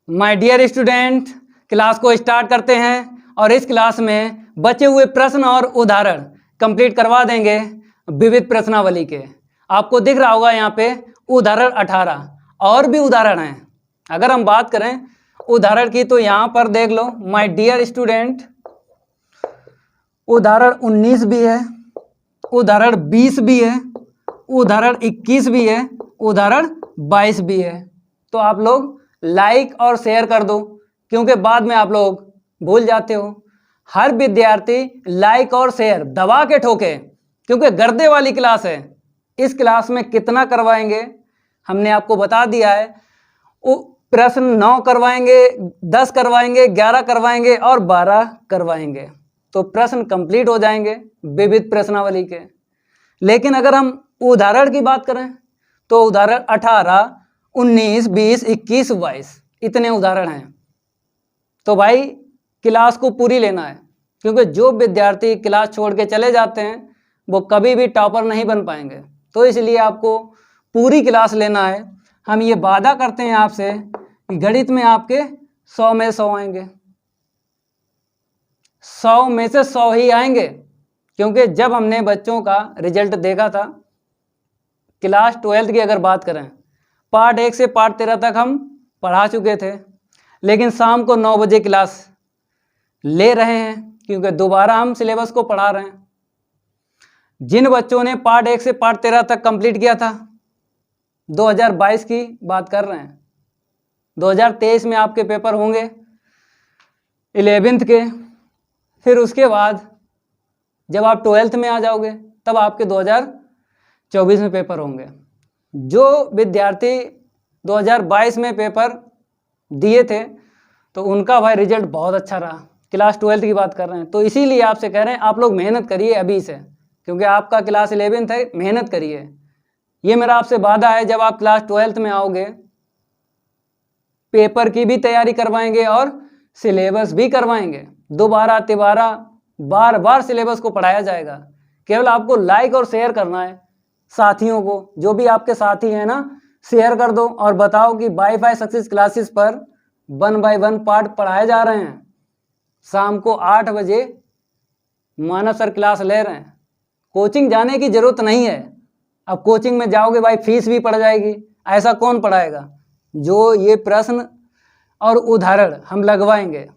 My dear student, class को start करते हैं और इस क्लास में बचे हुए प्रश्न और उदाहरण कंप्लीट करवा देंगे विविध प्रश्नावली के। आपको दिख रहा होगा यहाँ पे उदाहरण 18 और भी उदाहरण हैं। अगर हम बात करें उदाहरण की तो यहाँ पर देख लो माय डियर स्टूडेंट, उदाहरण 19 भी है, उदाहरण 20 भी है, उदाहरण 21 भी है, उदाहरण 22 भी है। तो आप लोग लाइक और शेयर कर दो क्योंकि बाद में आप लोग भूल जाते हो। हर विद्यार्थी लाइक और शेयर दबा के ठोके क्योंकि गर्दे वाली क्लास है। इस क्लास में कितना करवाएंगे हमने आपको बता दिया है। प्रश्न 9 करवाएंगे, 10 करवाएंगे, 11 करवाएंगे और 12 करवाएंगे, तो प्रश्न कंप्लीट हो जाएंगे विविध प्रश्नावली के। लेकिन अगर हम उदाहरण की बात करें तो उदाहरण 18, 19, 20, 21, 22 इतने उदाहरण हैं। तो भाई क्लास को पूरी लेना है क्योंकि जो विद्यार्थी क्लास छोड़ के चले जाते हैं वो कभी भी टॉपर नहीं बन पाएंगे। तो इसलिए आपको पूरी क्लास लेना है। हम ये वादा करते हैं आपसे कि गणित में आपके 100 में 100 आएंगे, 100 में से 100 ही आएंगे। क्योंकि जब हमने बच्चों का रिजल्ट देखा था क्लास 12th की अगर बात करें, पार्ट 1 से पार्ट 13 तक हम पढ़ा चुके थे, लेकिन शाम को 9 बजे क्लास ले रहे हैं क्योंकि दोबारा हम सिलेबस को पढ़ा रहे हैं। जिन बच्चों ने पार्ट 1 से पार्ट 13 तक कंप्लीट किया था, 2022 की बात कर रहे हैं, 2023 में आपके पेपर होंगे 11th के। फिर उसके बाद जब आप 12th में आ जाओगे तब आपके 2024 में पेपर होंगे। जो विद्यार्थी 2022 में पेपर दिए थे तो उनका भाई रिजल्ट बहुत अच्छा रहा। क्लास 12th की बात कर रहे हैं, तो इसीलिए आपसे कह रहे हैं आप लोग मेहनत करिए अभी से, क्योंकि आपका क्लास 11th है, मेहनत करिए। ये मेरा आपसे वादा है, जब आप क्लास 12th में आओगे पेपर की भी तैयारी करवाएंगे और सिलेबस भी करवाएंगे। दोबारा तिबारा बार बार सिलेबस को पढ़ाया जाएगा। केवल आपको लाइक और शेयर करना है। साथियों को, जो भी आपके साथी हैं ना, शेयर कर दो और बताओ कि वाईफाई सक्सेस क्लासेस पर 1 बाय 1 पार्ट पढ़ाए जा रहे हैं। शाम को 8 बजे मानव सर क्लास ले रहे हैं। कोचिंग जाने की ज़रूरत नहीं है। अब कोचिंग में जाओगे भाई फीस भी पड़ जाएगी, ऐसा कौन पढ़ाएगा। जो ये प्रश्न और उदाहरण हम लगवाएंगे,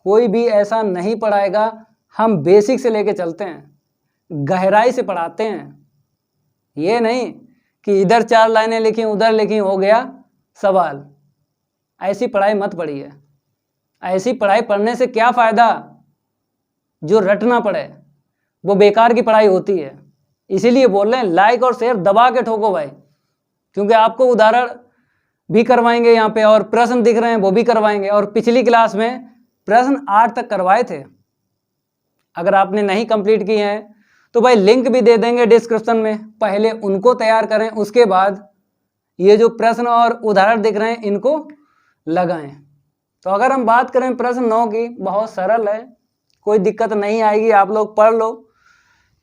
कोई भी ऐसा नहीं पढ़ाएगा। हम बेसिक से लेके चलते हैं, गहराई से पढ़ाते हैं। ये नहीं कि इधर 4 लाइनें लिखी उधर लिखी हो गया सवाल। ऐसी पढ़ाई मत पढ़िए। ऐसी पढ़ाई पढ़ने से क्या फ़ायदा। जो रटना पड़े वो बेकार की पढ़ाई होती है। इसीलिए बोल रहे हैं लाइक और शेयर दबा के ठोको भाई, क्योंकि आपको उदाहरण भी करवाएंगे यहाँ पे और प्रश्न दिख रहे हैं वो भी करवाएंगे। और पिछली क्लास में प्रश्न 8 तक करवाए थे। अगर आपने नहीं कंप्लीट किए हैं तो भाई लिंक भी दे देंगे डिस्क्रिप्शन में, पहले उनको तैयार करें, उसके बाद ये जो प्रश्न और उदाहरण दिख रहे हैं इनको लगाएं। तो अगर हम बात करें प्रश्न 9 की, बहुत सरल है, कोई दिक्कत नहीं आएगी। आप लोग पढ़ लो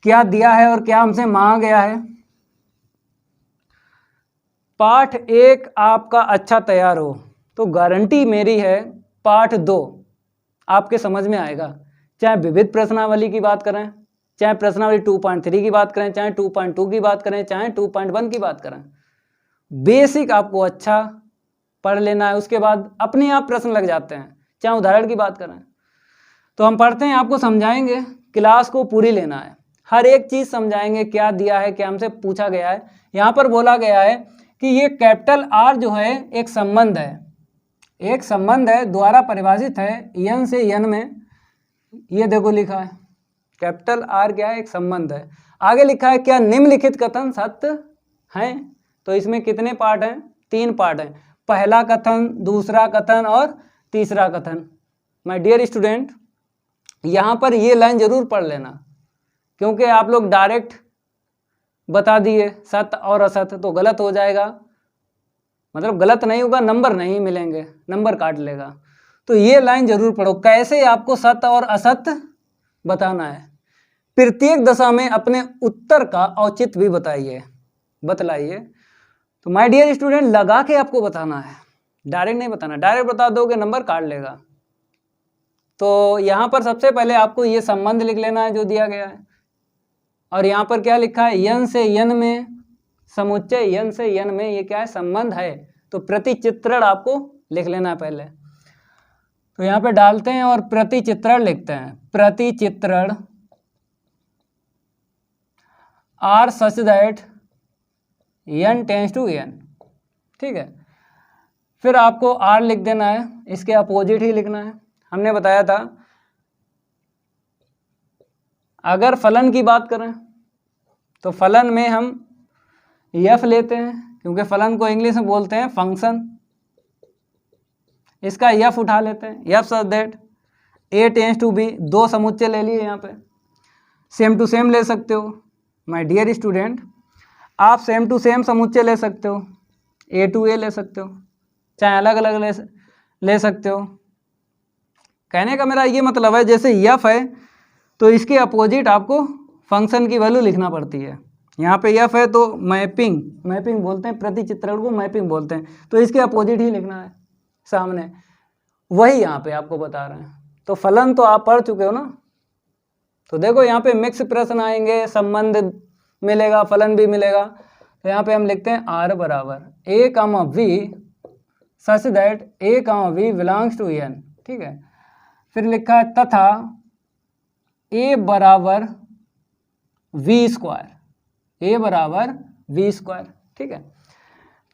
क्या दिया है और क्या हमसे मांगा गया है। पाठ 1 आपका अच्छा तैयार हो तो गारंटी मेरी है पाठ 2 आपके समझ में आएगा। चाहे विविध प्रश्नावली की बात करें, चाहे प्रश्नावली 2.3 की बात करें, चाहे 2.2 की बात करें, चाहे 2.1 की बात करें, बेसिक आपको अच्छा पढ़ लेना है। उसके बाद अपने आप प्रश्न लग जाते हैं। चाहे उदाहरण की बात करें तो हम पढ़ते हैं, आपको समझाएंगे। क्लास को पूरी लेना है, हर एक चीज़ समझाएंगे, क्या दिया है, क्या हमसे पूछा गया है। यहाँ पर बोला गया है कि ये कैपिटल R जो है एक संबंध है, एक संबंध है, द्वारा परिभाषित है n से n में। ये देखो लिखा है कैपिटल R क्या है, एक संबंध है। आगे लिखा है क्या निम्नलिखित कथन सत्य हैं। तो इसमें कितने पार्ट हैं, 3 पार्ट हैं। पहला कथन, दूसरा कथन और तीसरा कथन। माय डियर स्टूडेंट, यहाँ पर ये लाइन जरूर पढ़ लेना, क्योंकि आप लोग डायरेक्ट बता दिए सत्य और असत्य तो गलत हो जाएगा। मतलब गलत नहीं होगा, नंबर नहीं मिलेंगे, नंबर काट लेगा। तो ये लाइन जरूर पढ़ो, कैसे आपको सत्य और असत्य बताना है। प्रत्येक दशा में अपने उत्तर का औचित्य भी बतलाइए। तो माय डियर स्टूडेंट, लगा के आपको बताना है। डायरेक्ट नहीं बताना, डायरेक्ट बता दोगे नंबर काट लेगा। तो यहाँ पर सबसे पहले आपको ये संबंध लिख लेना है जो दिया गया है, और यहाँ पर क्या लिखा है, यन से यन में समुच्चय, यन से यन में ये क्या है, संबंध है। तो प्रतिचित्रण आपको लिख लेना है पहले। तो यहाँ पे डालते हैं और प्रतिचित्रण लिखते हैं, प्रतिचित्रण R such that n tends to n, ठीक है। फिर आपको r लिख देना है, इसके अपोजिट ही लिखना है। हमने बताया था अगर फलन की बात करें तो फलन में हम f लेते हैं, क्योंकि फलन को इंग्लिश में बोलते हैं फंक्शन। इसका f उठा लेते हैं, f such that a tends to b, दो समुच्चय ले लिए यहाँ पे। सेम टू सेम ले सकते हो माय डियर स्टूडेंट, आप सेम टू सेम समुच्चय ले सकते हो, ए टू ए ले सकते हो, चाहे अलग अलग ले सकते हो। कहने का मेरा ये मतलब है जैसे यफ है तो इसके अपोजिट आपको फंक्शन की वैल्यू लिखना पड़ती है। यहाँ पे यफ है तो मैपिंग बोलते हैं, प्रतिचित्रण को मैपिंग बोलते हैं, तो इसके अपोजिट ही लिखना है सामने, वही यहाँ पे आपको बता रहे हैं। तो फलन तो आप पढ़ चुके हो ना। तो देखो यहाँ पे मिक्स प्रश्न आएंगे, संबंध मिलेगा, फलन भी मिलेगा। तो यहाँ पे हम लिखते हैं आर बराबर A comma V such that A comma we belongs to N, ठीक है। फिर लिखा है तथा ए बराबर वी स्क्वायर, ए बराबर वी स्क्वायर, ठीक है।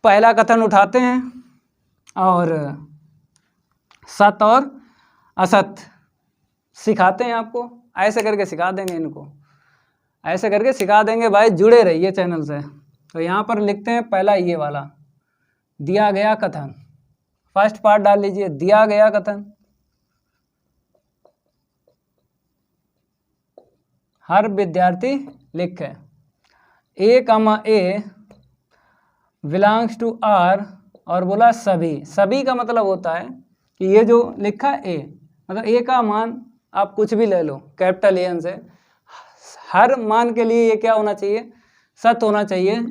पहला कथन उठाते हैं और सत और असत सिखाते हैं आपको, ऐसे करके सिखा देंगे इनको, ऐसे करके सिखा देंगे भाई, जुड़े रहिए चैनल से। तो यहाँ पर लिखते हैं पहला ये वाला दिया गया कथन, फर्स्ट पार्ट डाल लीजिए, दिया गया कथन हर विद्यार्थी लिखे ए कामा ए बिलोंग्स टू आर, और बोला सभी, सभी का मतलब होता है कि ये जो लिखा है ए, मतलब ए का मान आप कुछ भी ले लो कैपिटल एन से, हर मान के लिए ये क्या होना चाहिए, सत्य होना चाहिए।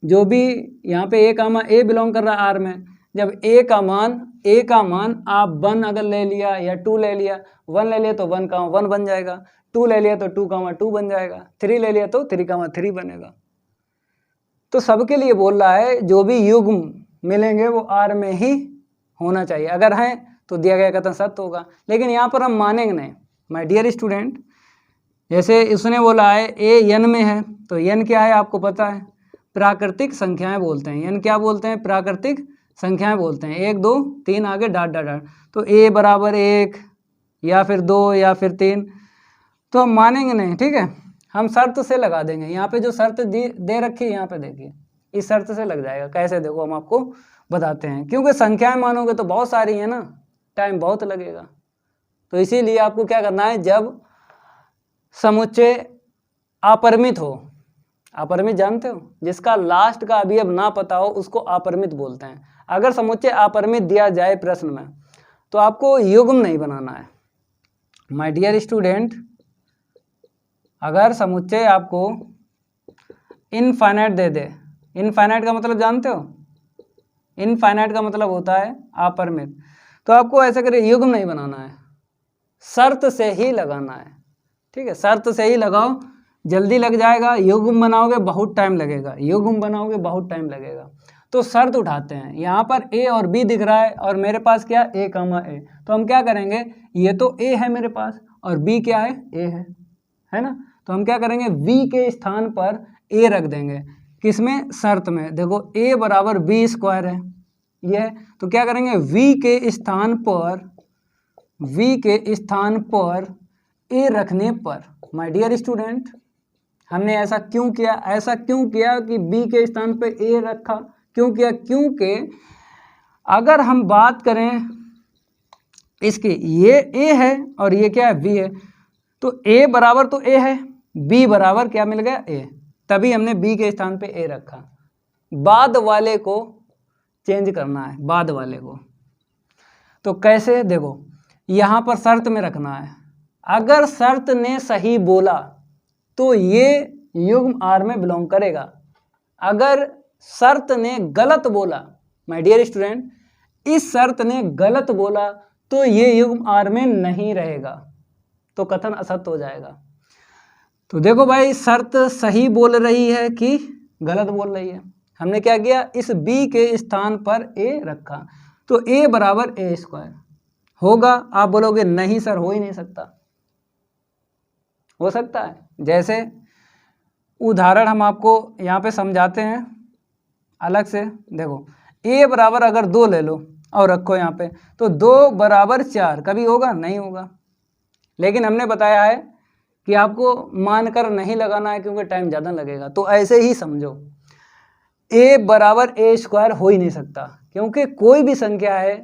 जो भी यहाँ पे ए कामा ए बिलोंग कर रहा है आर में, जब ए का मान आप 1 अगर ले लिया या 2 ले लिया, 1 ले लिया तो 1 कामा 1 बन जाएगा, 2 ले लिया तो 2 कामा 2 बन जाएगा, 3 ले लिया तो 3 कामा 3 बनेगा। तो सबके लिए बोल रहा है जो भी युग्म मिलेंगे वो आर में ही होना चाहिए, अगर हैं तो दिया गया कथन सत्य होगा। लेकिन यहाँ पर हम मानेंगे नहीं माय डियर स्टूडेंट। जैसे उसने बोला है ए एन में है, तो एन क्या है आपको पता है, प्राकृतिक संख्याएं बोलते हैं। एन क्या बोलते हैं, प्राकृतिक संख्याएं बोलते हैं, 1 2 3 आगे डॉट डॉट डॉट। तो ए बराबर 1 या फिर 2 या फिर 3, तो हम मानेंगे नहीं, ठीक है। हम शर्त से लगा देंगे, यहाँ पे जो शर्त दे रखी है यहाँ पे देखिए, इस शर्त से लग जाएगा। कैसे देखो हम आपको बताते हैं, क्योंकि संख्याएं मानोगे तो बहुत सारी है ना, टाइम बहुत लगेगा। तो इसीलिए आपको क्या करना है, जब समुच्चय अपरिमित हो, अपरिमित जानते हो, जिसका लास्ट का अवयव ना पता हो उसको अपरिमित बोलते हैं। अगर समुच्चय अपरिमित दिया जाए प्रश्न में तो आपको युग्म नहीं बनाना है माय डियर स्टूडेंट। अगर समुच्चय आपको इनफाइनाइट दे दे, इनफाइनाइट का मतलब जानते हो, इनफाइनाइट का मतलब होता है अपरिमित, तो आपको ऐसा करिए युग्म नहीं बनाना है, शर्त से ही लगाना है, ठीक है। शर्त से ही लगाओ, जल्दी लग जाएगा। युग्म बनाओगे बहुत टाइम लगेगा, युग्म बनाओगे बहुत टाइम लगेगा। तो शर्त उठाते हैं, यहाँ पर ए और बी दिख रहा है और मेरे पास क्या ए कामा ए, तो हम क्या करेंगे, ये तो ए है मेरे पास और बी क्या है, ए है ना। तो हम क्या करेंगे, वी के स्थान पर ए रख देंगे, किसमें, शर्त में। देखो ए बराबर बी स्क्वायर है ये है, तो क्या करेंगे, वी के स्थान पर ए रखने पर। माय डियर स्टूडेंट, हमने ऐसा क्यों किया, ऐसा क्यों किया कि बी के स्थान पे ए रखा, क्यों किया, क्योंकि अगर हम बात करें इसकी, ये ए है और ये क्या है, बी है, तो ए बराबर तो ए है, बी बराबर क्या मिल गया, ए, तभी हमने बी के स्थान पे ए रखा। बाद वाले को चेंज करना है, बाद वाले को। तो कैसे, देखो यहाँ पर शर्त में रखना है, अगर शर्त ने सही बोला तो ये युग्म आर में बिलोंग करेगा। अगर शर्त ने गलत बोला, माय डियर स्टूडेंट, इस शर्त ने गलत बोला तो ये युग्म आर में नहीं रहेगा, तो कथन असत्य हो जाएगा। तो देखो भाई, शर्त सही बोल रही है कि गलत बोल रही है। हमने क्या किया, इस बी के स्थान पर ए रखा, तो ए बराबर ए स्क्वायर होगा। आप बोलोगे नहीं सर, हो ही नहीं सकता। हो सकता है, जैसे उदाहरण हम आपको यहाँ पे समझाते हैं अलग से। देखो ए बराबर अगर 2 ले लो और रखो यहाँ पे, तो 2 बराबर 4 कभी होगा? नहीं होगा। लेकिन हमने बताया है कि आपको मानकर नहीं लगाना है क्योंकि टाइम ज़्यादा लगेगा। तो ऐसे ही समझो, ए बराबर ए स्क्वायर हो ही नहीं सकता, क्योंकि कोई भी संख्या है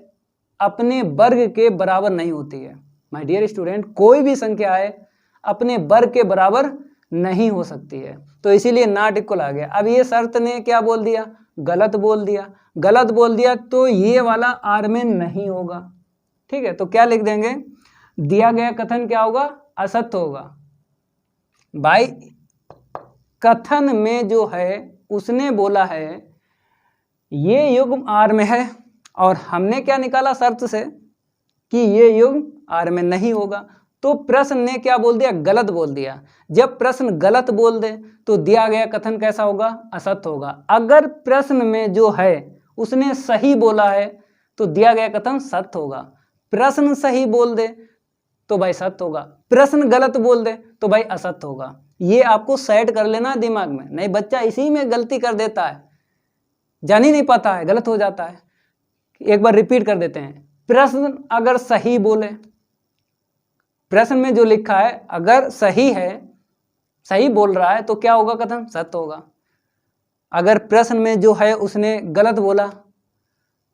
अपने वर्ग के बराबर नहीं होती है। माय डियर स्टूडेंट, कोई भी संख्या है अपने वर्ग के बराबर नहीं हो सकती है, तो इसीलिए नॉट इक्वल आ गया। अब ये शर्त ने क्या बोल दिया? गलत बोल दिया। गलत बोल दिया तो ये वाला आर में नहीं होगा। ठीक है, तो क्या लिख देंगे? दिया गया कथन क्या होगा? असत्य होगा। भाई कथन में जो है उसने बोला है ये युग्म आर में है, और हमने क्या निकाला शर्त से कि ये युग्म आर में नहीं होगा। तो प्रश्न ने क्या बोल दिया? गलत बोल दिया। जब प्रश्न गलत बोल दे तो दिया गया कथन कैसा होगा? असत्य होगा। अगर प्रश्न में जो है उसने सही बोला है तो दिया गया कथन सत्य होगा। प्रश्न सही बोल दे तो भाई सत्य होगा, प्रश्न गलत बोल दे तो भाई असत्य होगा। ये आपको सेट कर लेना दिमाग में, नहीं बच्चा इसी में गलती कर देता है, जान ही नहीं पाता है, गलत हो जाता है। एक बार रिपीट कर देते हैं। प्रश्न अगर सही बोले, प्रश्न में जो लिखा है अगर सही है, सही बोल रहा है, तो क्या होगा? कथन सत्य होगा। अगर प्रश्न में जो है उसने गलत बोला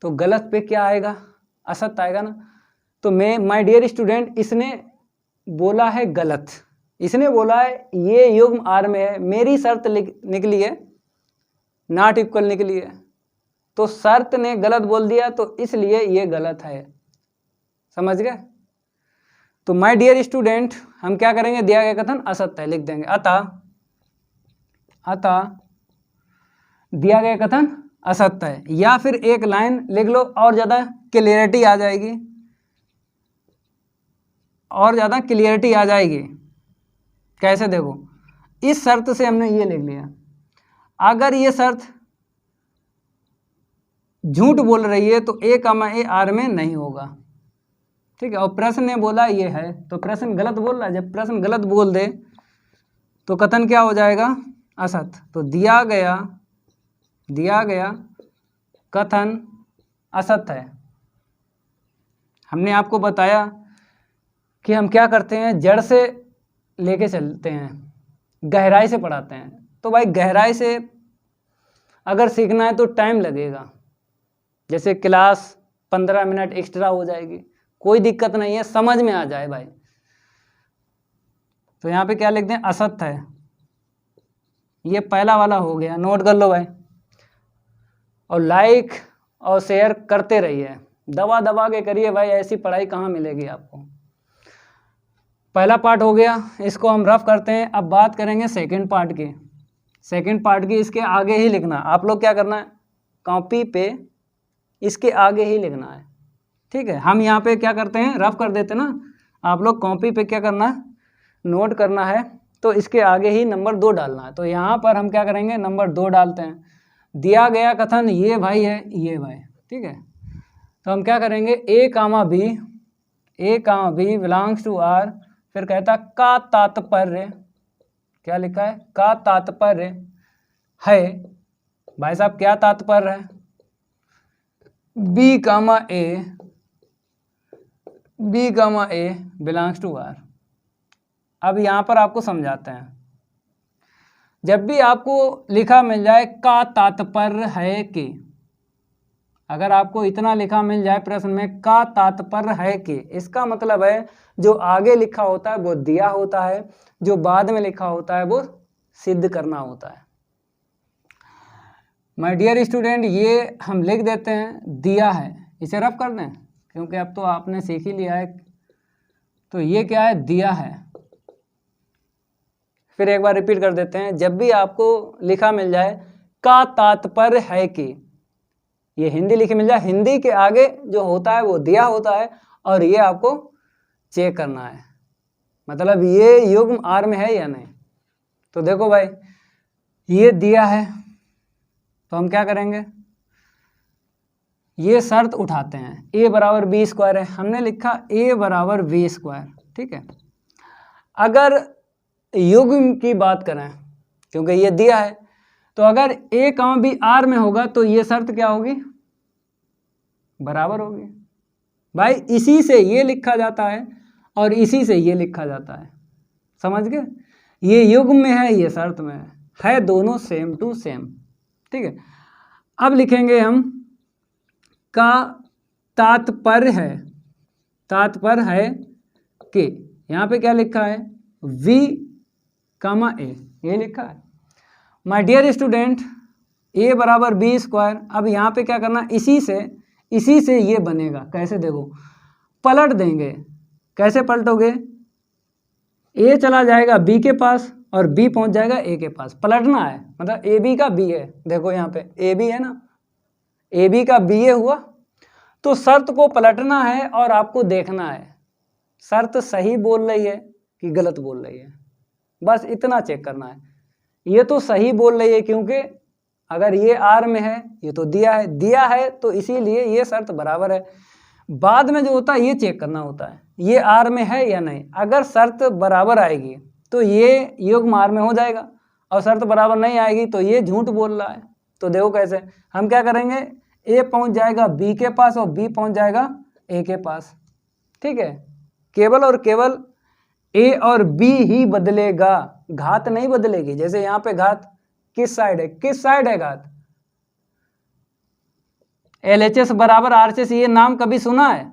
तो गलत पे क्या आएगा? असत्य आएगा ना। तो मैं माय डियर स्टूडेंट, इसने बोला है गलत, इसने बोला है ये युग्म आर में है, मेरी शर्त निकली है नॉट इक्वल निकली है, तो शर्त ने गलत बोल दिया तो इसलिए ये गलत है। समझ गए? तो माय डियर स्टूडेंट, हम क्या करेंगे? दिया गया कथन असत्य है लिख देंगे। अतः दिया गया कथन असत्य है, या फिर एक लाइन लिख लो और ज़्यादा क्लियरिटी आ जाएगी, और ज़्यादा क्लियरिटी आ जाएगी। कैसे? देखो, इस शर्त से हमने ये लिख लिया, अगर ये शर्त झूठ बोल रही है तो ए कमा ए आर में नहीं होगा। ठीक है, और प्रश्न ने बोला ये है, तो प्रश्न गलत बोल रहा है। जब प्रश्न गलत बोल दे तो कथन क्या हो जाएगा? असत्य। तो दिया गया कथन असत्य है। हमने आपको बताया कि हम क्या करते हैं, जड़ से लेके चलते हैं, गहराई से पढ़ाते हैं। तो भाई गहराई से अगर सीखना है तो टाइम लगेगा, जैसे क्लास 15 मिनट एक्स्ट्रा हो जाएगी, कोई दिक्कत नहीं है, समझ में आ जाए भाई। तो यहाँ पे क्या लिखते हैं? असत्य है। ये पहला वाला हो गया, नोट कर लो भाई, और लाइक और शेयर करते रहिए, दबा दबा के करिए भाई, ऐसी पढ़ाई कहाँ मिलेगी आपको। पहला पार्ट हो गया, इसको हम रफ करते हैं। अब बात करेंगे सेकंड पार्ट की। सेकंड पार्ट की इसके आगे ही लिखना, आप लोग क्या करना है, कॉपी पे इसके आगे ही लिखना है। ठीक है, हम यहाँ पे क्या करते हैं, रफ कर देते ना, आप लोग कॉपी पे क्या करना है, नोट करना है, तो इसके आगे ही नंबर 2 डालना है। तो यहाँ पर हम क्या करेंगे, नंबर 2 डालते हैं। दिया गया कथन ये भाई है, ये भाई। ठीक है, तो हम क्या करेंगे, ए comma b belongs to R, फिर कहता का तात्पर्य, क्या लिखा है, का तात्पर्य है। भाई साहब क्या तात्पर्य है, b comma a belongs to R. अब यहाँ पर आपको समझाते हैं, जब भी आपको लिखा मिल जाए का तात्पर्य है कि, अगर आपको इतना लिखा मिल जाए प्रश्न में का तात्पर्य है कि, इसका मतलब है जो आगे लिखा होता है वो दिया होता है, जो बाद में लिखा होता है वो सिद्ध करना होता है। माय डियर स्टूडेंट, ये हम लिख देते हैं दिया है, इसे रफ कर दें क्योंकि अब तो आपने सीख ही लिया है। तो ये क्या है, दिया है। फिर एक बार रिपीट कर देते हैं, जब भी आपको लिखा मिल जाए का तात्पर्य है कि, ये हिंदी लिखी मिल जाए, हिंदी के आगे जो होता है वो दिया होता है और ये आपको चेक करना है, मतलब ये युग्म आर में है या नहीं। तो देखो भाई ये दिया है तो हम क्या करेंगे, ये शर्त उठाते हैं, a बराबर बी स्क्वायर है, हमने लिखा a बराबर बी स्क्वायर, ठीक है। अगर युग्म की बात करें क्योंकि ये दिया है, तो अगर a कॉमा b r में होगा तो ये शर्त क्या होगी, बराबर होगी। भाई इसी से ये लिखा जाता है और इसी से ये लिखा जाता है, समझ गए। ये युग्म में है, ये शर्त में है दोनों सेम टू सेम, ठीक है। अब लिखेंगे हम का तात्पर्य है कि यहाँ पे क्या लिखा है, v कामा a, ये लिखा है। माय डियर स्टूडेंट a बराबर बी स्क्वायर, अब यहाँ पे क्या करना, इसी से ये बनेगा, कैसे देखो, पलट देंगे। कैसे पलटोगे, a चला जाएगा b के पास और b पहुँच जाएगा a के पास, पलटना है, मतलब ए बी का b है, देखो यहाँ पे ए बी है ना, ए बी का बी ए हुआ, तो शर्त को पलटना है और आपको देखना है शर्त सही बोल रही है कि गलत बोल रही है, बस इतना चेक करना है। ये तो सही बोल रही है क्योंकि अगर ये आर में है, ये तो दिया है तो इसीलिए ये शर्त बराबर है। बाद में जो होता है ये चेक करना होता है ये आर में है या नहीं। अगर शर्त बराबर आएगी तो ये युग्म आर में हो जाएगा और शर्त बराबर नहीं आएगी तो ये झूठ बोल रहा है। तो देखो कैसे, हम क्या करेंगे, ए पहुंच जाएगा बी के पास और बी पहुंच जाएगा ए के पास, ठीक है। केवल और केवल ए और बी ही बदलेगा, घात नहीं बदलेगी। जैसे यहाँ पे घात किस साइड है घात, LHS बराबर RHS, ये नाम कभी सुना है?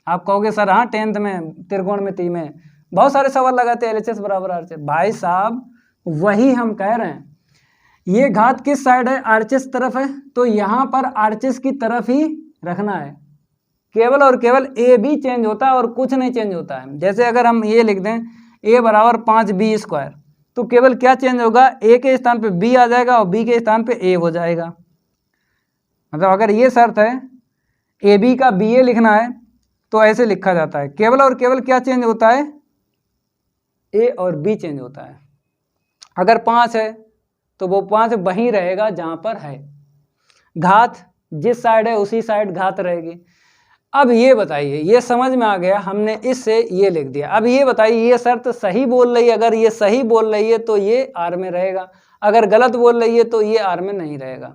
आप कहोगे सर हाँ 10th में त्रिकोणमिति में बहुत सारे सवाल लगाते हैं LHS बराबर RHS। भाई साहब वही हम कह रहे हैं, ये घात किस साइड है, RHS तरफ है, तो यहाँ पर RHS की तरफ ही रखना है। केवल और केवल ए बी चेंज होता है और कुछ नहीं चेंज होता है। जैसे अगर हम ये लिख दें a बराबर 5b स्क्वायर, तो केवल क्या चेंज होगा, a के स्थान पे b आ जाएगा और b के स्थान पे a हो जाएगा। मतलब अगर ये शर्त है ए बी का बी ए लिखना है तो ऐसे लिखा जाता है, केवल और केवल क्या चेंज होता है, ए और बी चेंज होता है। अगर 5 है तो वो 5 वहीं रहेगा जहाँ पर है, घात जिस साइड है उसी साइड घात रहेगी। अब ये बताइए, ये समझ में आ गया, हमने इससे ये लिख दिया। अब ये बताइए ये शर्त सही बोल रही है, अगर ये सही बोल रही है तो ये आर में रहेगा, अगर गलत बोल रही है तो ये आर में नहीं रहेगा।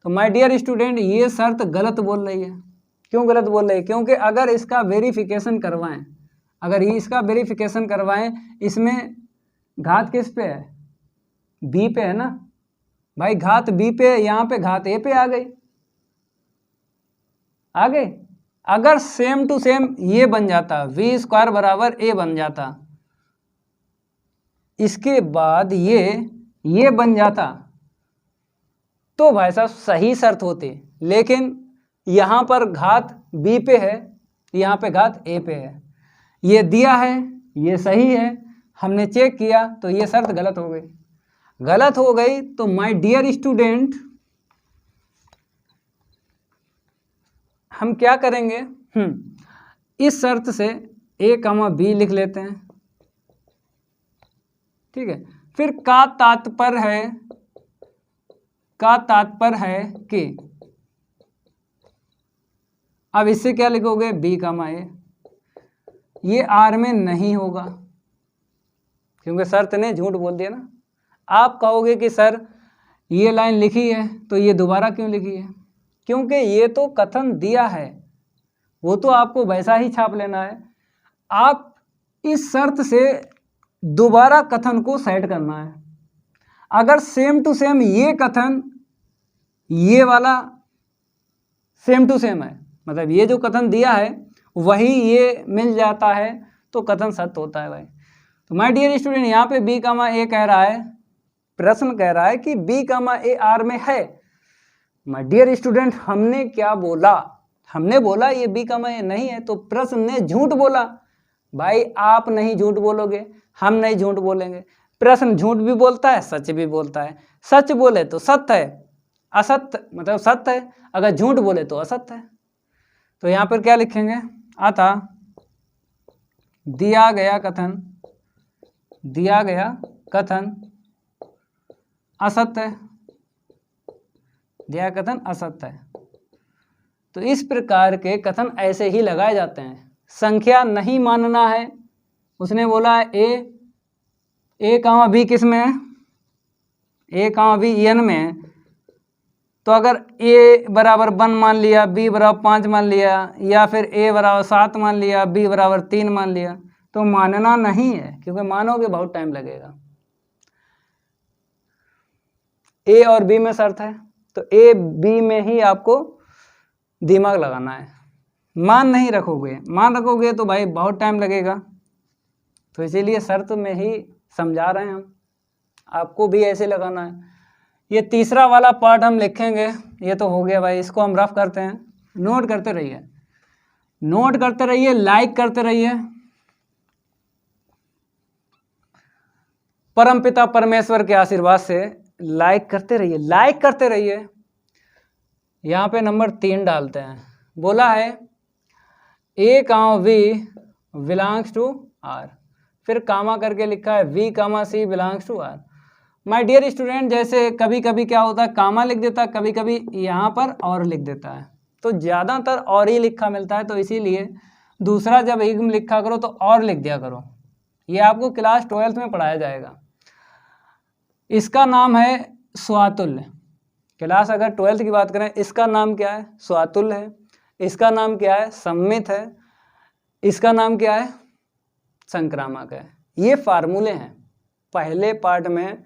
तो माय डियर स्टूडेंट ये शर्त गलत बोल रही है। क्यों गलत बोल रही है, क्योंकि अगर इसका वेरिफिकेशन करवाएं, इसमें घात किस पे है, बी पे है ना भाई, घात बी पे, यहाँ पे घात ए पे आ गई। अगर सेम टू सेम ये बन जाता, वी स्क्वायर बराबर ए बन जाता, इसके बाद ये बन जाता, तो भाई साहब सही शर्त होती। लेकिन यहाँ पर घात b पे है, यहाँ पे घात a पे है, ये दिया है, ये सही है, हमने चेक किया तो ये शर्त गलत हो गई। तो माय डियर स्टूडेंट हम क्या करेंगे, इस शर्त से a, b लिख लेते हैं, ठीक है। फिर का तात्पर्य है कि, अब इससे क्या लिखोगे, b, a, ये r में नहीं होगा क्योंकि शर्त ने झूठ बोल दिया ना। आप कहोगे कि सर ये लाइन लिखी है तो ये दोबारा क्यों लिखी है, क्योंकि ये तो कथन दिया है, वो तो आपको वैसा ही छाप लेना है। आप इस शर्त से दोबारा कथन को सेट करना है। अगर सेम टू सेम ये कथन ये वाला सेम टू सेम है, मतलब ये जो कथन दिया है वही ये मिल जाता है तो कथन सत्य होता है भाई। तो माय डियर स्टूडेंट यहाँ पे b, a कह रहा है, प्रश्न कह रहा है कि b, a r में है। माय डियर स्टूडेंट हमने क्या बोला, हमने बोला ये b, a नहीं है, तो प्रश्न ने झूठ बोला। भाई आप नहीं झूठ बोलोगे, हम नहीं झूठ बोलेंगे। प्रश्न झूठ भी बोलता है, सच भी बोलता है। सच बोले तो सत्य है, असत्य मतलब सत्य है, अगर झूठ बोले तो असत्य है। तो यहाँ पर क्या लिखेंगे, अतः दिया गया कथन असत्य है, दिया कथन असत्य है। तो इस प्रकार के कथन ऐसे ही लगाए जाते हैं। संख्या नहीं मानना है, उसने बोला है ए कामा बी किस में है, ए कामा बी एन में है। तो अगर ए बराबर 1 मान लिया, बी बराबर 5 मान लिया, या फिर ए बराबर 7 मान लिया, बी बराबर 3 मान लिया, तो मानना नहीं है, क्योंकि मानोगे बहुत टाइम लगेगा। ए और बी में शर्त है, तो ए बी में ही आपको दिमाग लगाना है। मान नहीं रखोगे, मान रखोगे तो भाई बहुत टाइम लगेगा। तो इसीलिए शर्त में ही समझा रहे हैं हम, आपको भी ऐसे लगाना है। ये तीसरा वाला पार्ट हम लिखेंगे, ये तो हो गया भाई, इसको हम रफ करते हैं। नोट करते रहिए, नोट करते रहिए, लाइक करते रहिए। परमपिता परमेश्वर के आशीर्वाद से लाइक करते रहिए, लाइक करते रहिए। यहाँ पे नंबर 3 डालते हैं, बोला है a comma we belongs to R, फिर कामा करके लिखा है v comma c belongs to R. My dear student, जैसे कभी कभी क्या होता है कामा लिख देता है, कभी कभी यहाँ पर और लिख देता है, तो ज़्यादातर और ही लिखा मिलता है। तो इसीलिए दूसरा जब इग्म लिखा करो तो और लिख दिया करो। ये आपको क्लास 12th में पढ़ाया जाएगा। इसका नाम है स्वातुल्य। क्लास अगर 12th की बात करें, इसका नाम क्या है, स्वातुल्य है। इसका नाम क्या है, सम्मित है। इसका नाम क्या है, संक्रामक है। ये फार्मूले हैं, पहले पार्ट में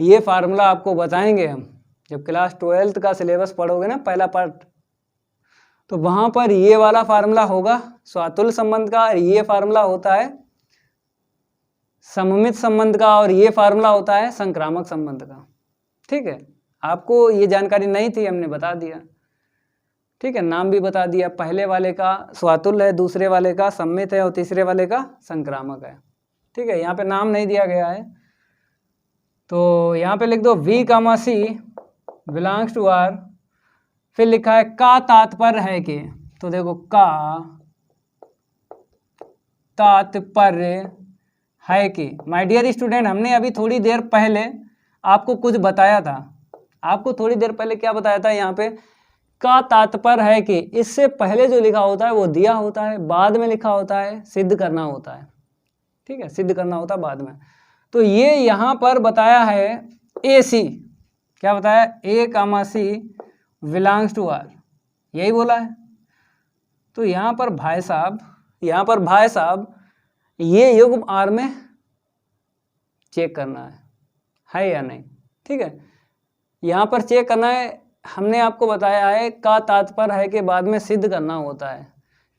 ये फार्मूला आपको बताएंगे हम। जब क्लास 12th का सिलेबस पढ़ोगे ना, पहला पार्ट, तो वहाँ पर ये वाला फार्मूला होगा स्वातुल्य संबंध का, और ये फार्मूला होता है सममित संबंध का, और ये फार्मूला होता है संक्रामक संबंध का। ठीक है, आपको ये जानकारी नहीं थी, हमने बता दिया। ठीक है, नाम भी बता दिया, पहले वाले का स्वातुल्य है, दूसरे वाले का सम्मित है, और तीसरे वाले का संक्रामक है। ठीक है, यहाँ पे नाम नहीं दिया गया है, तो यहाँ पे लिख दो v comma c belongs to R, फिर लिखा है का तात्पर्य है कि, तो देखो का तात्पर्य है कि। माय डियर स्टूडेंट, हमने अभी थोड़ी देर पहले आपको कुछ बताया था। आपको थोड़ी देर पहले क्या बताया था, यहाँ पे का तात्पर्य है कि, इससे पहले जो लिखा होता है वो दिया होता है, बाद में लिखा होता है सिद्ध करना होता है। ठीक है, सिद्ध करना होता है बाद में। तो ये यहाँ पर बताया है ए सी, क्या बताया, ए कामा सी बिलोंग्स टू आर, यही बोला है। तो यहाँ पर भाई साहब ये युग्म आर में चेक करना है या नहीं। ठीक है, यहाँ पर चेक करना है। हमने आपको बताया है का तात्पर्य है कि बाद में सिद्ध करना होता है,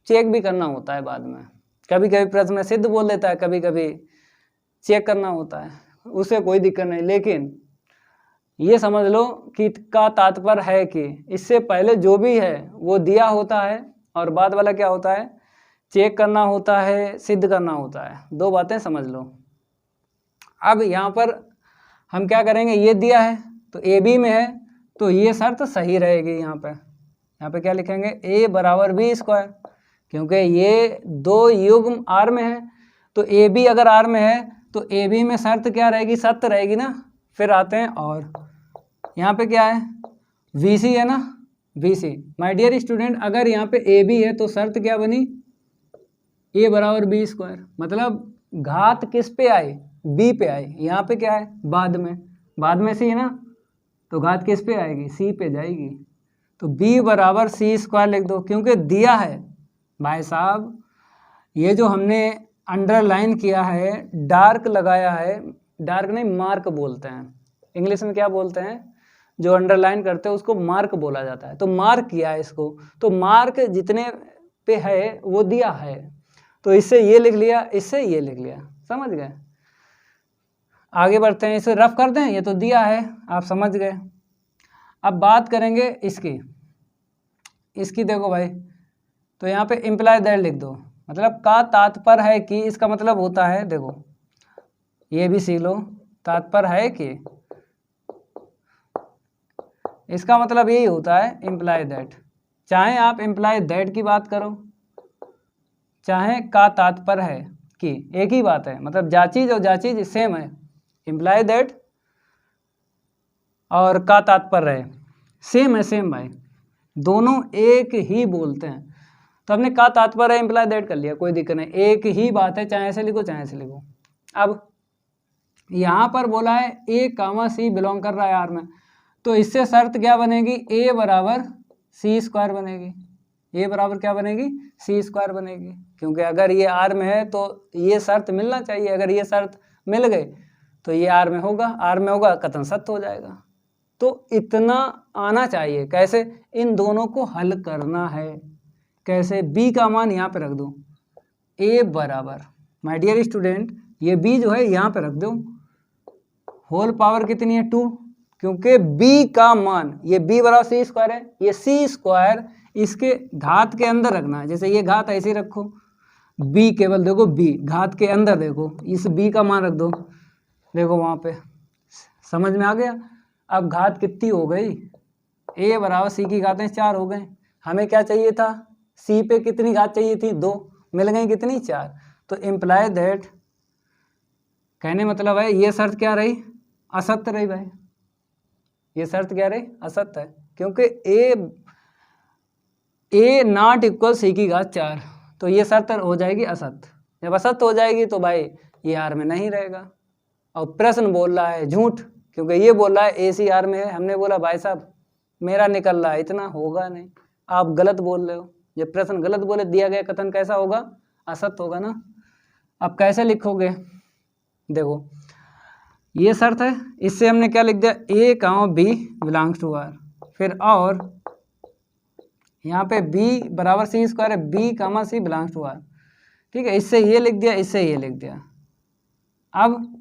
चेक भी करना होता है बाद में। कभी कभी प्रश्न में सिद्ध बोल देता है, कभी कभी चेक करना होता है, उससे कोई दिक्कत नहीं। लेकिन ये समझ लो कि का तात्पर्य है कि इससे पहले जो भी है वो दिया होता है, और बाद वाला क्या होता है, चेक करना होता है, सिद्ध करना होता है। 2 बातें समझ लो। अब यहाँ पर हम क्या करेंगे, ये दिया है तो ए बी में है, तो ये शर्त सही रहेगी। यहाँ पे क्या लिखेंगे, a बराबर बी स्क्वायर, क्योंकि ये 2 युग्म आर में है। तो ए बी अगर आर में है तो ए बी में शर्त क्या रहेगी, सत्य रहेगी ना। फिर आते हैं, और यहाँ पे क्या है, वी सी है ना, v c. My dear student, अगर यहाँ पे ए बी है तो शर्त क्या बनी, a बराबर बी स्क्वायर, मतलब घात किस पे आई, b पे आई। यहाँ पे क्या है, बाद में c है ना, तो घात किस पे आएगी, c पे जाएगी। तो b बराबर सी स्क्वायर लिख दो, क्योंकि दिया है भाई साहब। ये जो हमने अंडरलाइन किया है, डार्क लगाया है, डार्क नहीं मार्क बोलते हैं, इंग्लिश में क्या बोलते हैं, जो अंडरलाइन करते हैं उसको मार्क बोला जाता है। तो मार्क किया है इसको, तो मार्क जितने पे है वो दिया है, तो इससे ये लिख लिया, इससे ये लिख लिया, समझ गए। आगे बढ़ते हैं, इसे रफ कर दें, ये तो दिया है, आप समझ गए। अब बात करेंगे इसकी देखो भाई, तो यहाँ पे इम्प्लाई दैट लिख दो, मतलब का तात्पर्य है कि, इसका मतलब होता है, देखो ये भी सीख लो, तात्पर्य है कि इसका मतलब यही होता है इम्प्लाई दैट। चाहे आप इम्प्लाई दैट की बात करो, चाहे का तात्पर्य है कि एक ही बात है, मतलब जा चीज और जा चीज सेम है। इम्प्लाई दैट और का तात्पर्य है सेम है, सेम भाई, दोनों एक ही बोलते हैं। तो हमने का तात्पर्य इम्प्लाई दैट कर लिया, कोई दिक्कत नहीं, एक ही बात है, चाहे ऐसे लिखो चाहे ऐसे लिखो। अब यहाँ पर बोला है ए कामा सी बिलोंग कर रहा है आर में, तो इससे शर्त क्या बनेगी, ए बराबर सी स्क्वायर बनेगी। ए बराबर क्या बनेगी, सी स्क्वायर बनेगी, क्योंकि अगर ये आर में है तो ये शर्त मिलना चाहिए। अगर ये शर्त मिल गई तो ये आर में होगा, आर में होगा कथन सत्य हो जाएगा। तो इतना आना चाहिए। कैसे, इन दोनों को हल करना है। कैसे, बी का मान यहाँ पे रख दो, ए बराबर, माय डियर स्टूडेंट ये बी जो है यहाँ पे रख दो, होल पावर कितनी है 2, क्योंकि बी का मान, ये बी बराबर सी स्क्वायर है, ये सी स्क्वायर इसके घात के अंदर रखना है। जैसे ये घात ऐसे ही रखो, बी केवल देखो, बी घात के अंदर देखो, इस बी का मान रख दो, देखो वहाँ पे, समझ में आ गया। अब घात कितनी हो गई, ए बराबर सी की घातें 4 हो गए। हमें क्या चाहिए था, सी पे कितनी घात चाहिए थी, 2, मिल गई कितनी, 4। तो इम्प्लाई दैट, कहने मतलब है ये शर्त क्या रही, असत्य रही भाई। ये शर्त क्या रही, असत्य है, क्योंकि ए नॉट इक्वल सी की घात 4, तो ये शर्त हो जाएगी असत्य। जब असत्य हो जाएगी तो भाई ये आर में नहीं रहेगा। और प्रश्न बोल रहा है झूठ, क्योंकि ये बोल रहा है ए सी आर में है। हमने बोला भाई साहब मेरा निकल रहा है, इतना होगा नहीं, आप गलत बोल रहे हो। जब प्रश्न गलत बोले, दिया गया कथन कैसा होगा, असत्य होगा ना। अब कैसे लिखोगे, देखो ये शर्त है, इससे हमने क्या लिख दिया, a comma b belongs to R, फिर और यहाँ पे बी बराबर सी स्क्वायर है, b comma c belongs to R, ठीक है। इससे ये लिख दिया, इससे ये लिख दिया। अब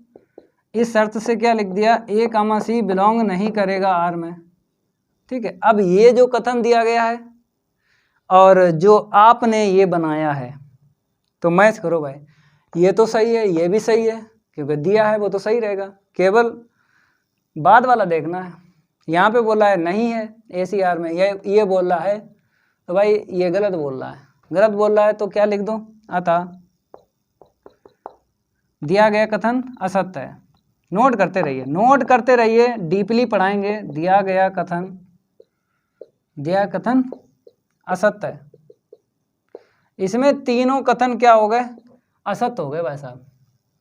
इस शर्त से क्या लिख दिया, ए कामा सी बिलोंग नहीं करेगा आर में, ठीक है। अब ये जो कथन दिया गया है और जो आपने ये बनाया है, तो मैच करो भाई, ये तो सही है, ये भी सही है, क्योंकि दिया है वो तो सही रहेगा। केवल बाद वाला देखना है। यहाँ पे बोला है नहीं है ACR में, ये बोल रहा है, तो भाई ये गलत बोल रहा है। गलत बोल रहा है तो क्या लिख दो, अतः दिया गया कथन असत्य है। नोट करते रहिए, नोट करते रहिए, डीपली पढ़ाएंगे। दिया गया कथन असत्य है। इसमें तीनों कथन क्या हो गए, असत्य हो गए भाई साहब,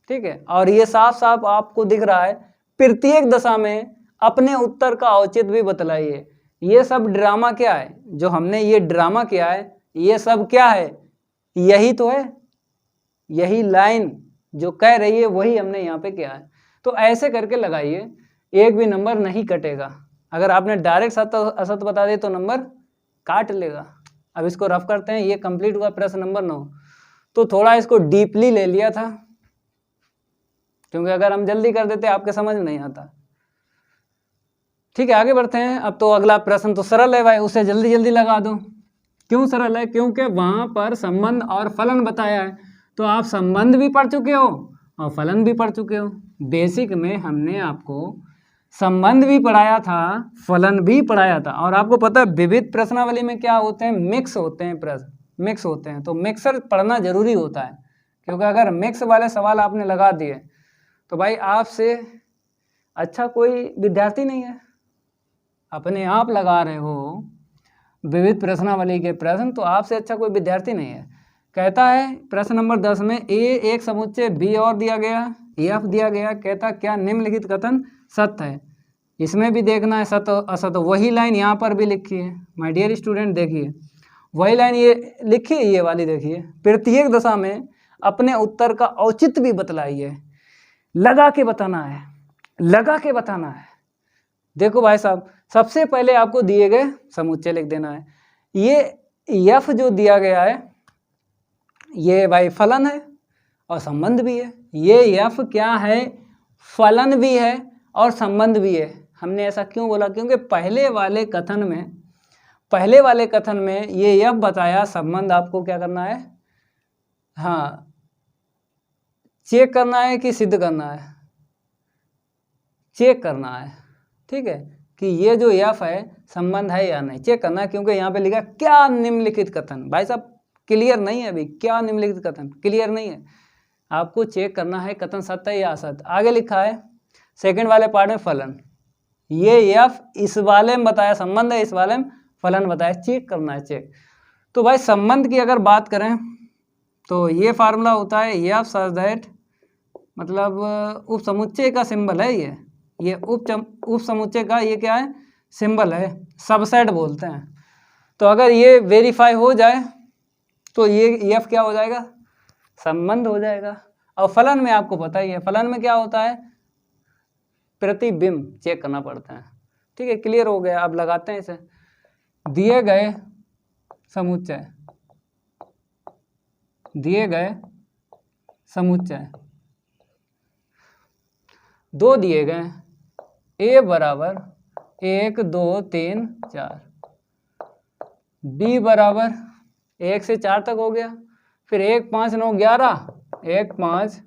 ठीक है। और ये साफ साफ आपको दिख रहा है, प्रत्येक दशा में अपने उत्तर का औचित्य भी बतलाइए। ये सब ड्रामा क्या है, जो हमने ये ड्रामा किया है, ये सब क्या है, यही तो है, यही लाइन जो कह रही है वही हमने यहाँ पे किया है। तो ऐसे करके लगाइए, एक भी नंबर नहीं कटेगा। अगर आपने डायरेक्ट सत्य असत्य बता दिए तो नंबर काट लेगा। अब इसको रफ करते हैं, ये कंप्लीट हुआ प्रश्न नंबर 9। तो थोड़ा इसको डीपली ले लिया था, क्योंकि अगर हम जल्दी कर देते आपके समझ में नहीं आता, ठीक है। आगे बढ़ते हैं। अब तो अगला प्रश्न तो सरल है भाई, उसे जल्दी जल्दी लगा दो। क्यों सरल है, क्योंकि वहां पर संबंध और फलन बताया है, तो आप संबंध भी पढ़ चुके हो और फलन भी पढ़ चुके हो। बेसिक में हमने आपको संबंध भी पढ़ाया था, फलन भी पढ़ाया था। और आपको पता है विविध प्रश्नावली में क्या होते हैं, मिक्स होते हैं, प्रश्न मिक्स होते हैं। तो मिक्सर पढ़ना जरूरी होता है, क्योंकि अगर मिक्स वाले सवाल आपने लगा दिए तो भाई आपसे अच्छा कोई विद्यार्थी नहीं है। अपने आप लगा रहे हो विविध प्रश्नावली के प्रश्न, तो आपसे अच्छा कोई विद्यार्थी नहीं है। कहता है प्रश्न नंबर 10 में, ए एक समुच्चय बी और दिया गया, एफ दिया गया, कहता क्या निम्नलिखित कथन सत्य है। इसमें भी देखना है सत्य असत्य। वही लाइन यहाँ पर भी लिखी है माय डियर स्टूडेंट, देखिए वही लाइन ये लिखी है, ये वाली देखिए, प्रत्येक दशा में अपने उत्तर का औचित्य भी बतलाइए। लगा के बताना है, लगा के बताना है। देखो भाई साहब, सबसे पहले आपको दिए गए समुच्चय लिख देना है। ये एफ जो दिया गया है ये भाई फलन है और संबंध भी है। ये एफ क्या है, फलन भी है और संबंध भी है। हमने ऐसा क्यों बोला, क्योंकि पहले वाले कथन में ये एफ बताया, संबंध आपको क्या करना है, हाँ चेक करना है कि सिद्ध करना है, चेक करना है, ठीक है। कि ये जो एफ है संबंध है या नहीं, चेक करना है, क्योंकि यहाँ पे लिखा क्या निम्नलिखित कथन, भाई साहब क्लियर नहीं है अभी, क्या निम्नलिखित कथन क्लियर नहीं है, आपको चेक करना है कथन सत्य है या असत्य। आगे लिखा है सेकंड वाले पार्ट में फलन, ये एफ इस वाले में बताया संबंध है, इस वाले में फलन बताया, चेक करना है चेक। तो भाई संबंध की अगर बात करें तो ये फार्मूला होता है एफ सच दैट, मतलब उप समुच्चय का सिंबल है ये उप समुच्चय का ये क्या है सिंबल है, सबसेट बोलते हैं। तो अगर ये वेरीफाई हो जाए तो ये एफ क्या हो जाएगा, संबंध हो जाएगा। और फलन में आपको पता ही है, फलन में क्या होता है, प्रतिबिंब चेक करना पड़ता है। ठीक है, क्लियर हो गया। अब लगाते हैं इसे, दिए गए समुच्चय, दिए गए समुच्चय दो दिए गए, ए बराबर 1 2 3 4, बी बराबर 1 से 4 तक हो गया, फिर 1 5 9 11, 1 5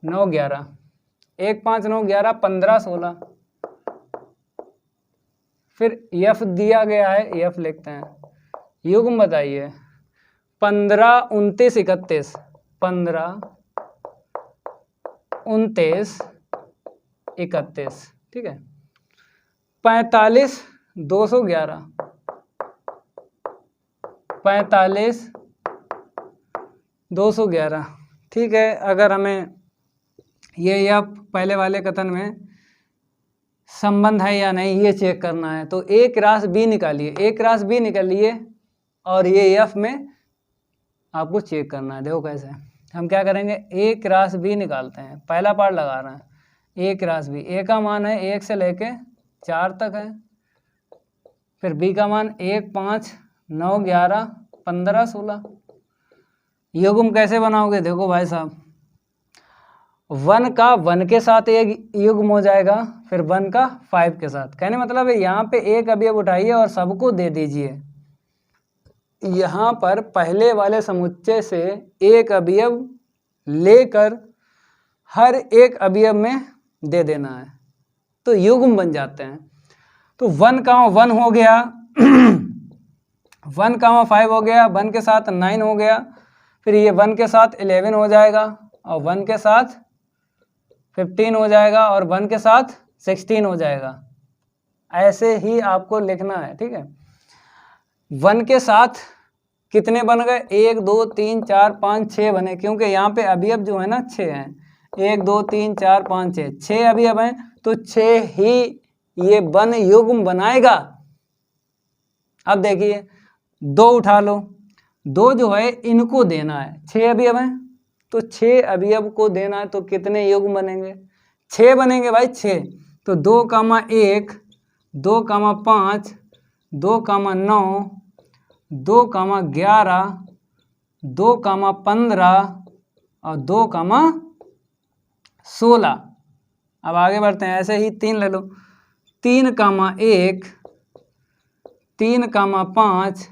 9 11, 1 5 9 11 15 16, फिर एफ दिया गया है, एफ लिखते हैं, युग्म बताइए 15 29 31, 15 29 31, ठीक है, 45 211, 45 211, ठीक है। अगर हमें ये या पहले वाले कथन में संबंध है या नहीं ये चेक करना है तो ए क्रॉस बी निकालिए, ए क्रॉस बी निकालिए और ये एफ में आपको चेक करना है। देखो कैसे हम क्या करेंगे, ए क्रॉस बी निकालते हैं, पहला पार्ट लगा रहे हैं, ए क्रॉस बी, ए का मान है 1 से लेके 4 तक है, फिर बी का मान 1 5 9 11 15 16। युग्म कैसे बनाओगे, देखो भाई साहब 1 का 1 के साथ एक युग्म हो जाएगा, फिर 1 का 5 के साथ। कहने मतलब है यहाँ पे एक अवयव उठाइए और सबको दे दीजिए, यहाँ पर पहले वाले समुच्चय से एक अवयव लेकर हर एक अवयव में दे देना है तो युग्म बन जाते हैं। तो 1 का 1 हो गया 1 का 5 हो गया, 1 के साथ 9 हो गया, फिर ये 1 के साथ 11 हो जाएगा और 1 के साथ 15 हो जाएगा और 1 के साथ 16 हो जाएगा। ऐसे ही आपको लिखना है, ठीक है। 1 के साथ कितने बन गए, 1 2 3 4 5 6 बने, क्योंकि यहाँ पे अवयव जो है ना 6 हैं, 1 2 3 4 5 6, 6 अवयव हैं तो 6 ही ये वन युग्म बनाएगा। अब देखिए 2 उठा लो, 2 जो है इनको देना है, 6 अवयव हैं तो 6 अवयव को देना है तो कितने युग्म बनेंगे, 6 बनेंगे भाई 6। तो 2 कामा 1 2 कामा 5 2 कामा 9 2 कामा 11 2 कामा 15 और 2 कामा 16। अब आगे बढ़ते हैं, ऐसे ही 3 ले लो, 3 कामा 1 3 कामा 5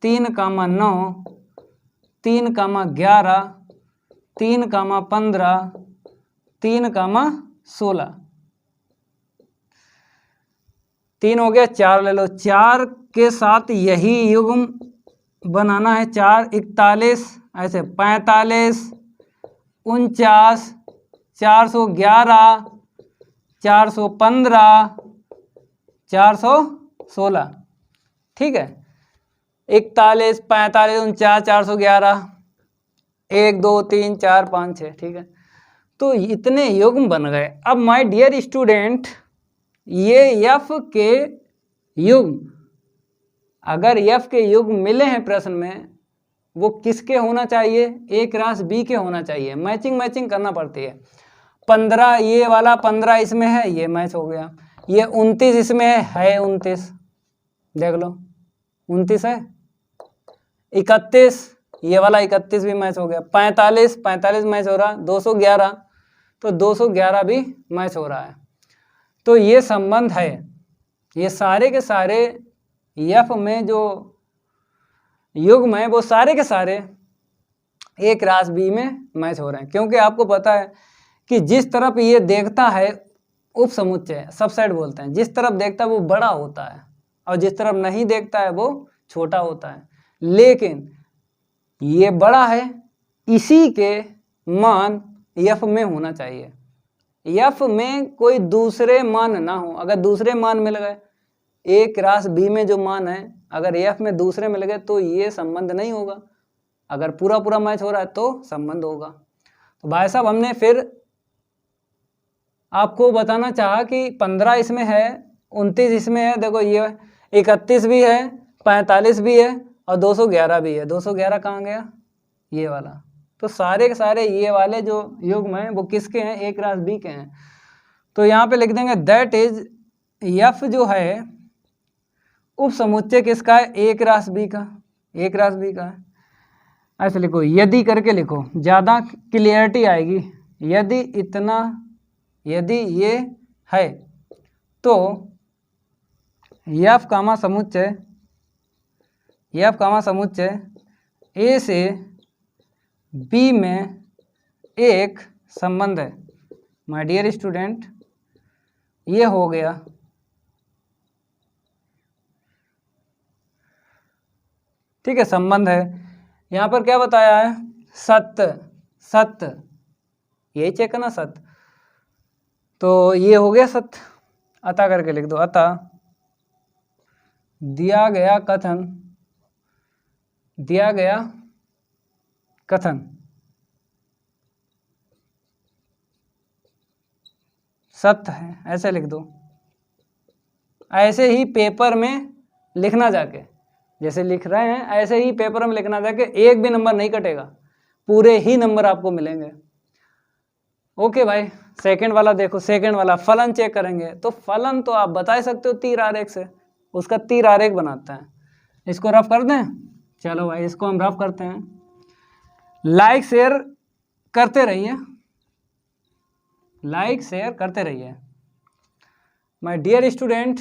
3 कामा 9 3 कामा 11 3 कामा 15 3 कामा 16, 3 हो गया, 4 ले लो, 4 के साथ यही युग्म बनाना है, 4 41 ऐसे 45 49 411 415 416, ठीक है। 41 45 49 411 1 2 3 4 5 6, ठीक है। तो इतने युग्म बन गए। अब माय डियर स्टूडेंट, ये एफ के युग्म, अगर एफ के युग्म मिले हैं प्रश्न में, वो किसके होना चाहिए, ए क्रॉस बी के होना चाहिए। मैचिंग करना पड़ती है। 15 ये वाला 15 इसमें है, ये मैच हो गया। ये 29 इसमें है 29, देख लो 29 है। 31 ये वाला 31 भी मैच हो गया। 45 मैच हो रहा, 211 तो 211 भी मैच हो रहा है। तो ये संबंध है, ये सारे के सारे एफ में जो युग्म है वो सारे के सारे ए क्रॉस बी में मैच हो रहे हैं, क्योंकि आपको पता है कि जिस तरफ ये देखता है उप समुच्चय सबसेट बोलते हैं। जिस तरफ देखता है वो बड़ा होता है और जिस तरफ नहीं देखता है वो छोटा होता है। लेकिन ये बड़ा है, इसी के मान f में होना चाहिए। f में कोई दूसरे मान ना हो। अगर दूसरे मान मिल गए, a क्रॉस b में जो मान है अगर f में दूसरे मिल गए तो ये संबंध नहीं होगा। अगर पूरा पूरा मैच हो रहा है तो संबंध होगा। तो भाई साहब हमने फिर आपको बताना चाहा कि 15 इसमें है, 29 इसमें है, देखो ये 31 भी है, 45 भी है और 211 भी है। 211 कहाँ गया? ये वाला। तो सारे के सारे ये वाले जो युग्म हैं वो किसके हैं? a क्रॉस b के हैं। तो यहाँ पे लिख देंगे दैट इज f जो है उप समुच्चय किसका है? a क्रॉस b का। a क्रॉस b का है। ऐसे लिखो, यदि करके लिखो, ज़्यादा क्लियरिटी आएगी। यदि इतना, यदि ये है तो f कामा समुच्चय, f कामा समुच्चय a से b में एक संबंध है। माय डियर स्टूडेंट, ये हो गया। ठीक है, संबंध है। यहाँ पर क्या बताया है? सत्य। सत्य, यही चेक करना, सत्य। तो ये हो गया सत्य। अतः करके लिख दो, अतः दिया गया कथन, दिया गया कथन सत्य है। ऐसे लिख दो। ऐसे ही पेपर में लिखना जाके, जैसे लिख रहे हैं ऐसे ही पेपर में लिखना जाके, एक भी नंबर नहीं कटेगा, पूरे ही नंबर आपको मिलेंगे। ओके भाई, सेकंड वाला देखो। सेकंड वाला फलन चेक करेंगे। तो फलन तो आप बता सकते हो तीर आरेख से, उसका तीर आरेख बनाता है। इसको रफ कर दें? चलो भाई, इसको हम रफ करते हैं। लाइक शेयर करते रहिए, लाइक शेयर करते रहिए। माय डियर स्टूडेंट,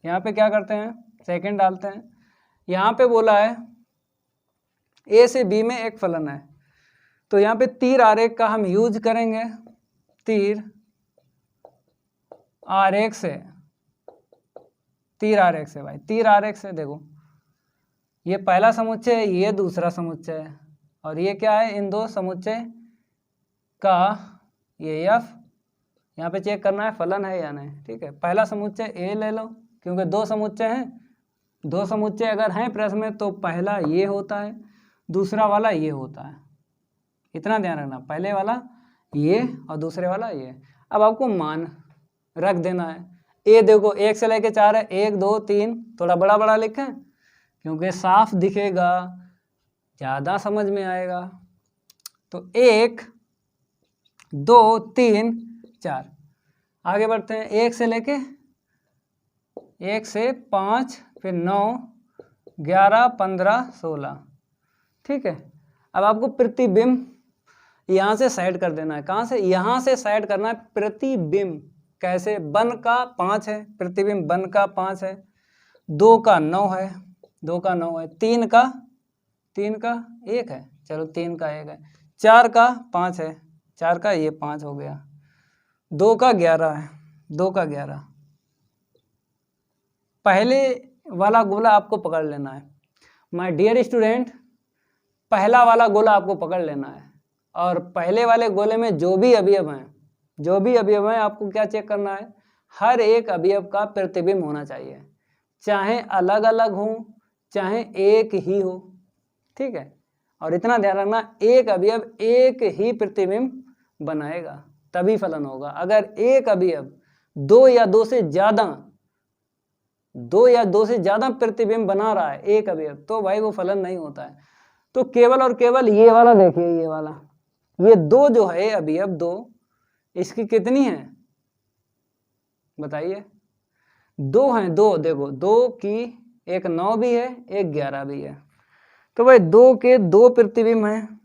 यहाँ पे क्या करते हैं? सेकंड डालते हैं। यहाँ पे बोला है ए से बी में एक फलन है, तो यहाँ पे तीर आरेख का हम यूज करेंगे। तीर आरेख से, तीर आरेख से भाई, तीर आरेख से देखो, ये पहला समुच्चय है, ये दूसरा समुच्चय है, और ये क्या है? इन दो समुच्चय का ये f। यहाँ पे चेक करना है फलन है या नहीं। ठीक है, पहला समुच्चय a ले लो, क्योंकि दो समुच्चय हैं। दो समुच्चय अगर हैं प्रश्न में तो पहला ये होता है, दूसरा वाला ये होता है। इतना ध्यान रखना, पहले वाला ये और दूसरे वाला ये। अब आपको मान रख देना है। ए देखो 1 से लेके 4 है, 1 2 3, थोड़ा बड़ा बड़ा लिखें क्योंकि साफ दिखेगा, ज़्यादा समझ में आएगा। तो 1 2 3 4, आगे बढ़ते हैं। 1 से लेके 1 से 5, फिर 9 11 15 16। ठीक है, अब आपको प्रतिबिंब यहाँ से साइड कर देना है। कहाँ से? यहाँ से साइड करना है प्रतिबिंब। कैसे? बन का 5 है, प्रतिबिंब बन का 5 है, 2 का 9 है, 2 का 9 है, 3 का 1 है, चलो 3 का 1 है, 4 का 5 है, 4 का ये 5 हो गया, 2 का 11 है, 2 का 11। पहले वाला गोला आपको पकड़ लेना है माय डियर स्टूडेंट, पहला वाला गोला आपको पकड़ लेना है। और पहले वाले गोले में जो भी अवयव हैं, जो भी अवयव हैं, आपको क्या चेक करना है? हर एक अवयव का प्रतिबिंब होना चाहिए, चाहे अलग अलग हो चाहे एक ही हो। ठीक है, और इतना ध्यान रखना, एक अवयव एक ही प्रतिबिंब बनाएगा तभी फलन होगा। अगर एक अवयव 2 या 2 से ज़्यादा प्रतिबिंब बना रहा है एक अवयव, तो भाई वो फलन नहीं होता है। तो केवल और केवल ये वाला देखिए, ये वाला, ये 2 जो है अवयव 2, इसकी कितनी है बताइए? 2 हैं, 2 देखो, 2 की एक 9 भी है, एक 11 भी है। तो भाई 2 के 2 प्रतिबिंब हैं,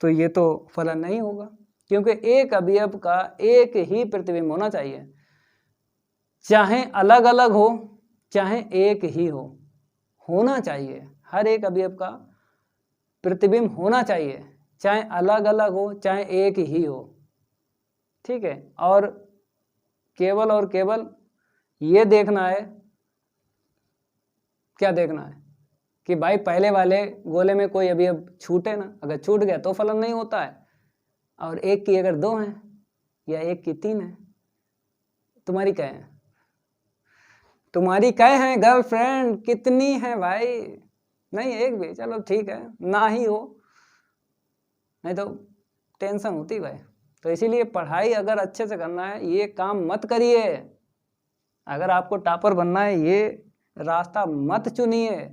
तो ये तो फलन नहीं होगा, क्योंकि एक अवयव का एक ही प्रतिबिंब होना चाहिए, चाहे अलग अलग हो चाहे एक ही हो, होना चाहिए। हर एक अवयव का प्रतिबिंब होना चाहिए, चाहे अलग अलग हो चाहे एक ही हो। ठीक है, और केवल और केवल ये देखना है, क्या देखना है कि भाई पहले वाले गोले में कोई अभी अब छूटे ना, अगर छूट गया तो फलन नहीं होता है। और एक की अगर 2 हैं या एक की 3 है, तुम्हारी क्या है, तुम्हारी क्या है गर्लफ्रेंड, कितनी है भाई, नहीं एक भी, चलो ठीक है ना ही हो, नहीं तो टेंशन होती भाई। तो इसीलिए पढ़ाई अगर अच्छे से करना है ये काम मत करिए, अगर आपको टॉपर बनना है ये रास्ता मत चुनिए,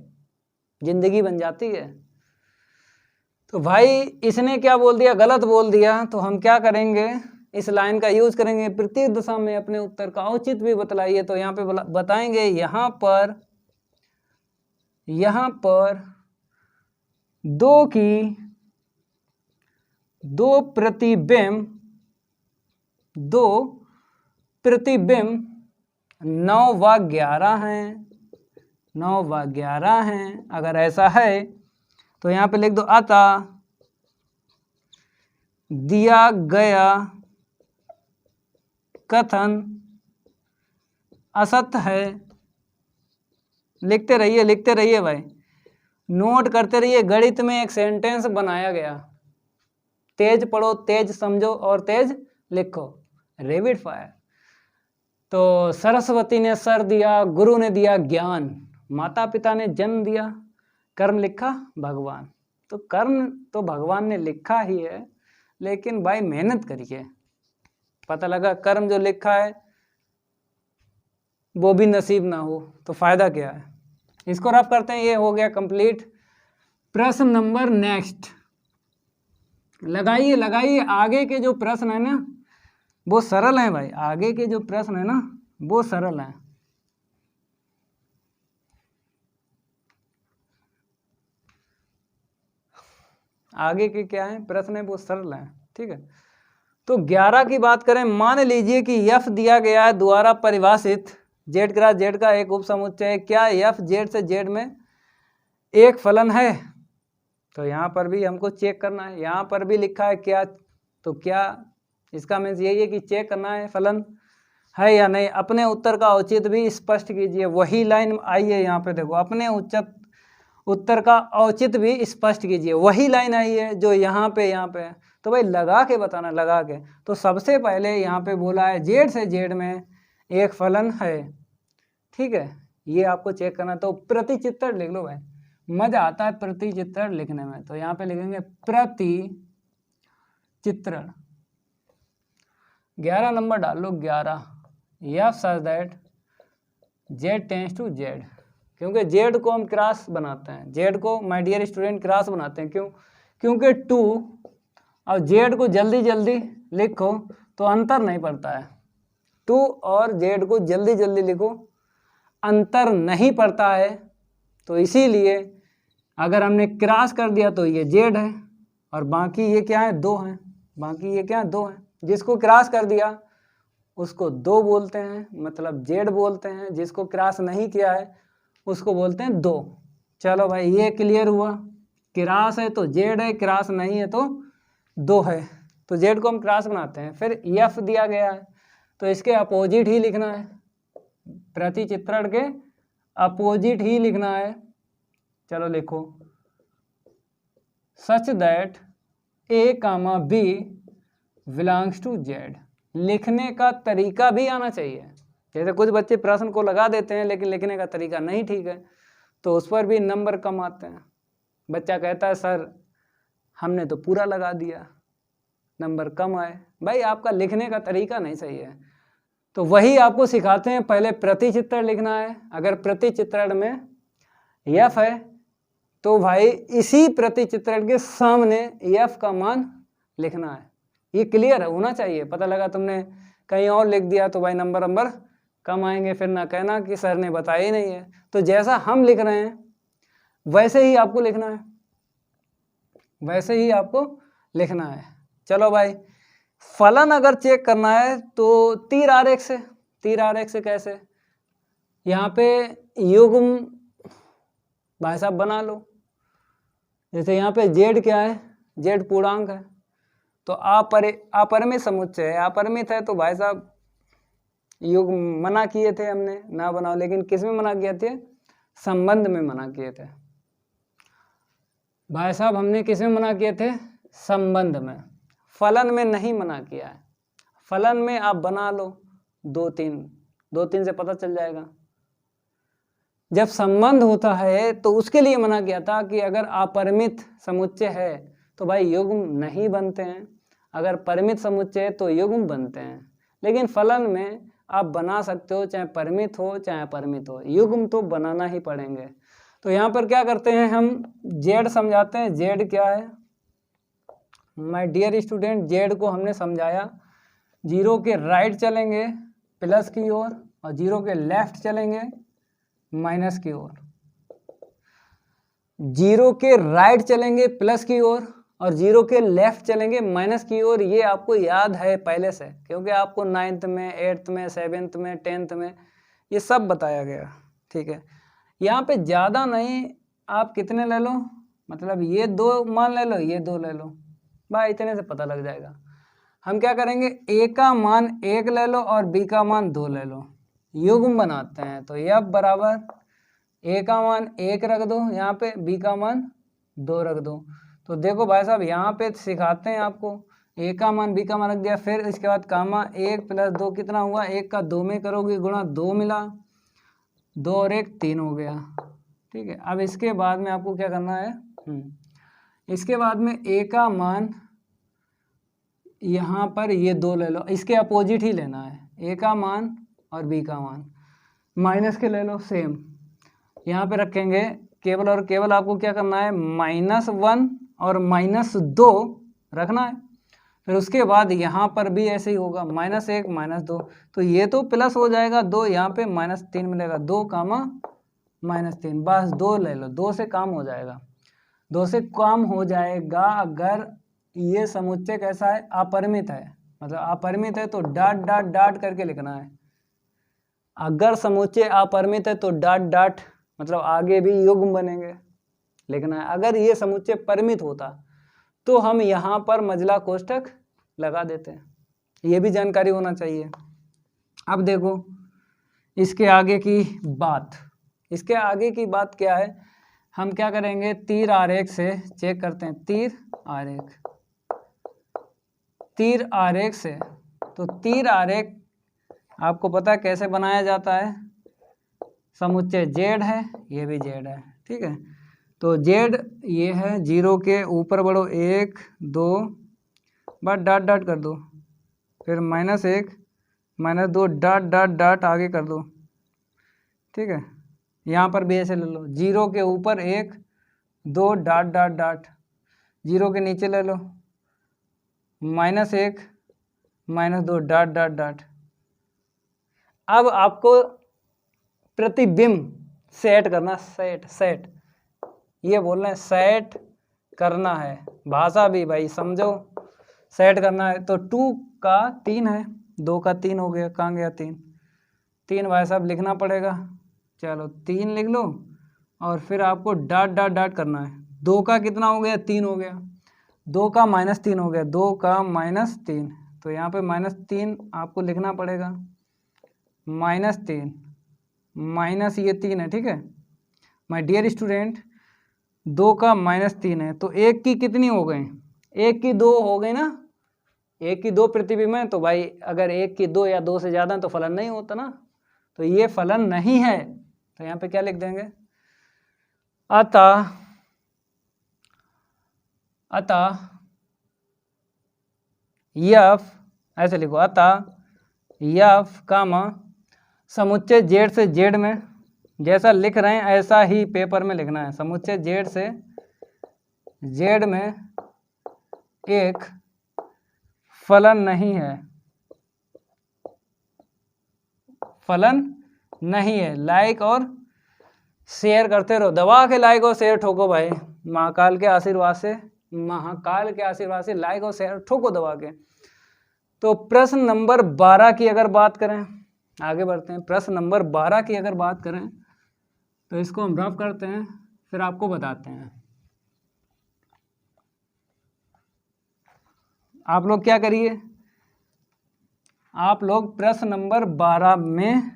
जिंदगी बन जाती है। तो भाई इसने क्या बोल दिया, गलत बोल दिया, तो हम क्या करेंगे, इस लाइन का यूज करेंगे, प्रत्येक दशा में अपने उत्तर का औचित भी बतलाइए। तो यहाँ पे बताएंगे यहाँ पर दो प्रतिबिंब 9 व 11 हैं, 9 व 11 हैं। अगर ऐसा है तो यहाँ पे लिख दो अतः दिया गया कथन असत्य है। लिखते रहिए भाई, नोट करते रहिए। गणित में एक सेंटेंस बनाया गया, तेज पढ़ो, तेज समझो और तेज लिखो, रैपिड फायर। तो सरस्वती ने सर दिया, गुरु ने दिया ज्ञान, माता पिता ने जन्म दिया, कर्म लिखा भगवान। तो कर्म तो भगवान ने लिखा ही है, लेकिन भाई मेहनत करिए। पता लगा कर्म जो लिखा है वो भी नसीब ना हो तो फायदा क्या है। इसको रफ करते हैं, ये हो गया कंप्लीट। प्रश्न नंबर नेक्स्ट लगाइए। आगे के जो प्रश्न है ना वो सरल है भाई, आगे के जो प्रश्न है ना वो सरल है। आगे के क्या है प्रश्न है वो सरल है, ठीक है। तो 11 की बात करें, मान लीजिए कि यफ दिया गया है द्वारा परिभाषित जेड क्रॉस जेड का एक उपसमुच्चय है, क्या यफ जेड से जेड में एक फलन है। तो यहाँ पर भी हमको चेक करना है, यहाँ पर भी लिखा है क्या, तो क्या इसका मीन्स यही है कि चेक करना है फलन है या नहीं। अपने उत्तर का औचित्य भी स्पष्ट कीजिए, वही लाइन आई है यहाँ पे देखो, अपने उत्तर का औचित्य भी स्पष्ट कीजिए, वही लाइन आई है जो यहाँ पे है। तो भाई लगा के बताना, लगा के। तो सबसे पहले यहाँ पे बोला है जेड से जेड में एक फलन है, ठीक है, ये आपको चेक करना। तो प्रतिचित्रण लिख लो भाई, मजा आता है प्रतिचित्रण लिखने में। तो यहाँ पे लिखेंगे प्रतिचित्रण, 11 नंबर डाल लो, 11 f such that z tends to z, क्योंकि जेड को हम क्रॉस बनाते हैं, जेड को माय डियर स्टूडेंट क्रॉस बनाते हैं। क्यों, क्योंकि 2 और जेड को जल्दी जल्दी लिखो तो अंतर नहीं पड़ता है, 2 और जेड को जल्दी जल्दी लिखो अंतर नहीं पड़ता है। तो इसीलिए अगर हमने क्रॉस कर दिया तो ये जेड है और बाकी ये क्या है 2 है, बाकी ये क्या है 2 है। जिसको क्रॉस कर दिया उसको 2 बोलते हैं, मतलब जेड बोलते हैं, जिसको क्रॉस नहीं किया है उसको बोलते हैं 2। चलो भाई ये क्लियर हुआ, क्रॉस है तो जेड है, क्रॉस नहीं है तो 2 है। तो जेड को हम क्रॉस बनाते हैं। फिर एफ दिया गया है तो इसके अपोजिट ही लिखना है, प्रतिचित्रण के अपोजिट ही लिखना है। चलो लिखो such that A comma b belongs to z. लिखने का तरीका भी आना चाहिए, जैसे कुछ बच्चे प्रश्न को लगा देते हैं लेकिन लिखने का तरीका नहीं ठीक है तो उस पर भी नंबर कम आते हैं। बच्चा कहता है सर हमने तो पूरा लगा दिया, नंबर कम आए। भाई आपका लिखने का तरीका नहीं सही है। तो वही आपको सिखाते हैं, पहले प्रतिचित्रण लिखना है। अगर प्रतिचित्रण में एफ है तो भाई इसी प्रतिचित्रण के सामने एफ का मान लिखना है। ये क्लियर होना चाहिए। पता लगा तुमने कहीं और लिख दिया तो भाई नंबर कम आएंगे, फिर ना कहना कि सर ने बताया ही नहीं है। तो जैसा हम लिख रहे हैं वैसे ही आपको लिखना है, वैसे ही आपको लिखना है। चलो भाई फलन अगर चेक करना है तो तीर आरेख से, तीर आरेख से कैसे, यहाँ पे युग्म भाई साहब बना लो। जैसे यहाँ पे जेड क्या है, जेड पूर्णांक है तो अपरिमित समुच्चय है, अपरिमित है तो भाई साहब युग्म मना किए थे हमने ना बनाओ, लेकिन किस में मना किए थे? संबंध में मना किए थे भाई साहब, हमने किस में मना किए थे? संबंध में। फलन में नहीं मना किया है। फलन में आप बना लो 2-3 से पता चल जाएगा। जब संबंध होता है तो उसके लिए मना किया था कि अगर अपरिमित समुच्चय है तो भाई युग्म नहीं बनते हैं, अगर परिमित समुच्चय है तो युग्म बनते हैं। लेकिन फलन में आप बना सकते हो, चाहे परिमित हो चाहे अपरिमित हो, युग्म तो बनाना ही पड़ेंगे। तो यहाँ पर क्या करते हैं हम, जेड समझाते हैं। जेड क्या है माय डियर स्टूडेंट? जेड को हमने समझाया, 0 के राइट चलेंगे प्लस की ओर और 0 के लेफ्ट चलेंगे माइनस की ओर। 0 के राइट चलेंगे प्लस की ओर और 0 के लेफ्ट चलेंगे माइनस की ओर। ये आपको याद है पहले से, क्योंकि आपको 9th में 8th में 7th में 10th में ये सब बताया गया। ठीक है, यहाँ पे ज़्यादा नहीं, आप कितने ले लो, मतलब ये 2 मान ले लो, ये 2 ले लो भाई, इतने से पता लग जाएगा। हम क्या करेंगे, ए का मान 1 ले लो और बी का मान 2 ले लो, युग्म बनाते हैं। तो F बराबर ए का मान 1 रख दो यहाँ पे, बी का मान 2 रख दो। तो देखो भाई साहब, यहाँ पे सिखाते हैं आपको, ए का मान बी का मान रख दिया, फिर इसके बाद कामा 1 + 2 कितना हुआ, 1 का 2 में करोगे गुणा, 2 मिला, 2 और 1 3 हो गया। ठीक है, अब इसके बाद में आपको क्या करना है, इसके बाद में ए का मान यहाँ पर ये 2 ले लो, इसके अपोजिट ही लेना है, ए का मान और बी का मान माइनस के ले लो, सेम यहाँ पे रखेंगे। केवल और केवल आपको क्या करना है, -1 और -2 रखना है। फिर उसके बाद यहाँ पर भी ऐसे ही होगा, -1 -2, तो ये तो प्लस हो जाएगा 2, यहाँ पे -3 मिलेगा, 2 कामा -3, बस 2 ले लो, 2 से काम हो जाएगा। 2 से काम हो जाएगा अगर ये समुच्चय कैसा है, अपरिमित है। मतलब अपरिमित है तो डॉट डॉट डॉट करके लिखना है। अगर समुच्चय अपरिमित है तो डॉट डॉट, मतलब आगे भी युग्म बनेंगे, लिखना है। अगर ये समुच्चय परिमित होता तो हम यहाँ पर मझला कोष्ठक लगा देते हैं, ये भी जानकारी होना चाहिए। अब देखो इसके आगे की बात, इसके आगे की बात क्या है, हम क्या करेंगे, तीर आरेख से चेक करते हैं। तीर आरेख से, तो तीर आरेख आपको पता है कैसे बनाया जाता है, समुच्चय जेड है, ये भी जेड है, ठीक है। तो जेड ये है, 0 के ऊपर बढ़ो 1 2, बस डॉट डॉट कर दो, फिर -1 -2 डॉट डॉट डॉट आगे कर दो, ठीक है। यहाँ पर भी ऐसे ले लो, 0 के ऊपर 1 2 डॉट डॉट डॉट, 0 के नीचे ले लो -1 -2 डॉट डॉट डॉट। अब आपको प्रतिबिंब सेट करना, सेट ये बोल रहे हैं, सेट करना है, भाषा भी भाई समझो, सेट करना है। तो 2 का 3 है, 2 का 3 हो गया, कहाँ गया 3 भाई साहब लिखना पड़ेगा, चलो 3 लिख लो और फिर आपको डॉट डॉट डॉट करना है। 2 का कितना हो गया, 3 हो गया, 2 का -3 हो गया, 2 का -3, तो यहाँ पे -3 आपको लिखना पड़ेगा, -3 माइनस ये 3 है, ठीक है माय डियर स्टूडेंट। 2 का -3 है, तो 1 की कितनी हो गई, 1 की 2 हो गई ना, 1 की 2 प्रतिबिंब है, तो भाई अगर 1 की 2 या 2 से ज़्यादा तो फलन नहीं होता ना, तो ये फलन नहीं है। तो यहाँ पे क्या लिख देंगे, अतः यफ, ऐसे लिखो, अतः यफ कामा समुच्चय जेड से जेड में, जैसा लिख रहे हैं ऐसा ही पेपर में लिखना है। समुच्चय जेड से जेड में एक फलन नहीं है, फलन नहीं है। लाइक और शेयर करते रहो, दबा के लाइक और शेयर ठोको भाई, महाकाल के आशीर्वाद से, लाइक और शेयर ठोको दबा के। तो प्रश्न नंबर 12 की अगर बात करें, आगे बढ़ते हैं। प्रश्न नंबर 12 की अगर बात करें तो इसको हम रफ करते हैं, फिर आपको बताते हैं। आप लोग क्या करिए, आप लोग प्रश्न नंबर 12 में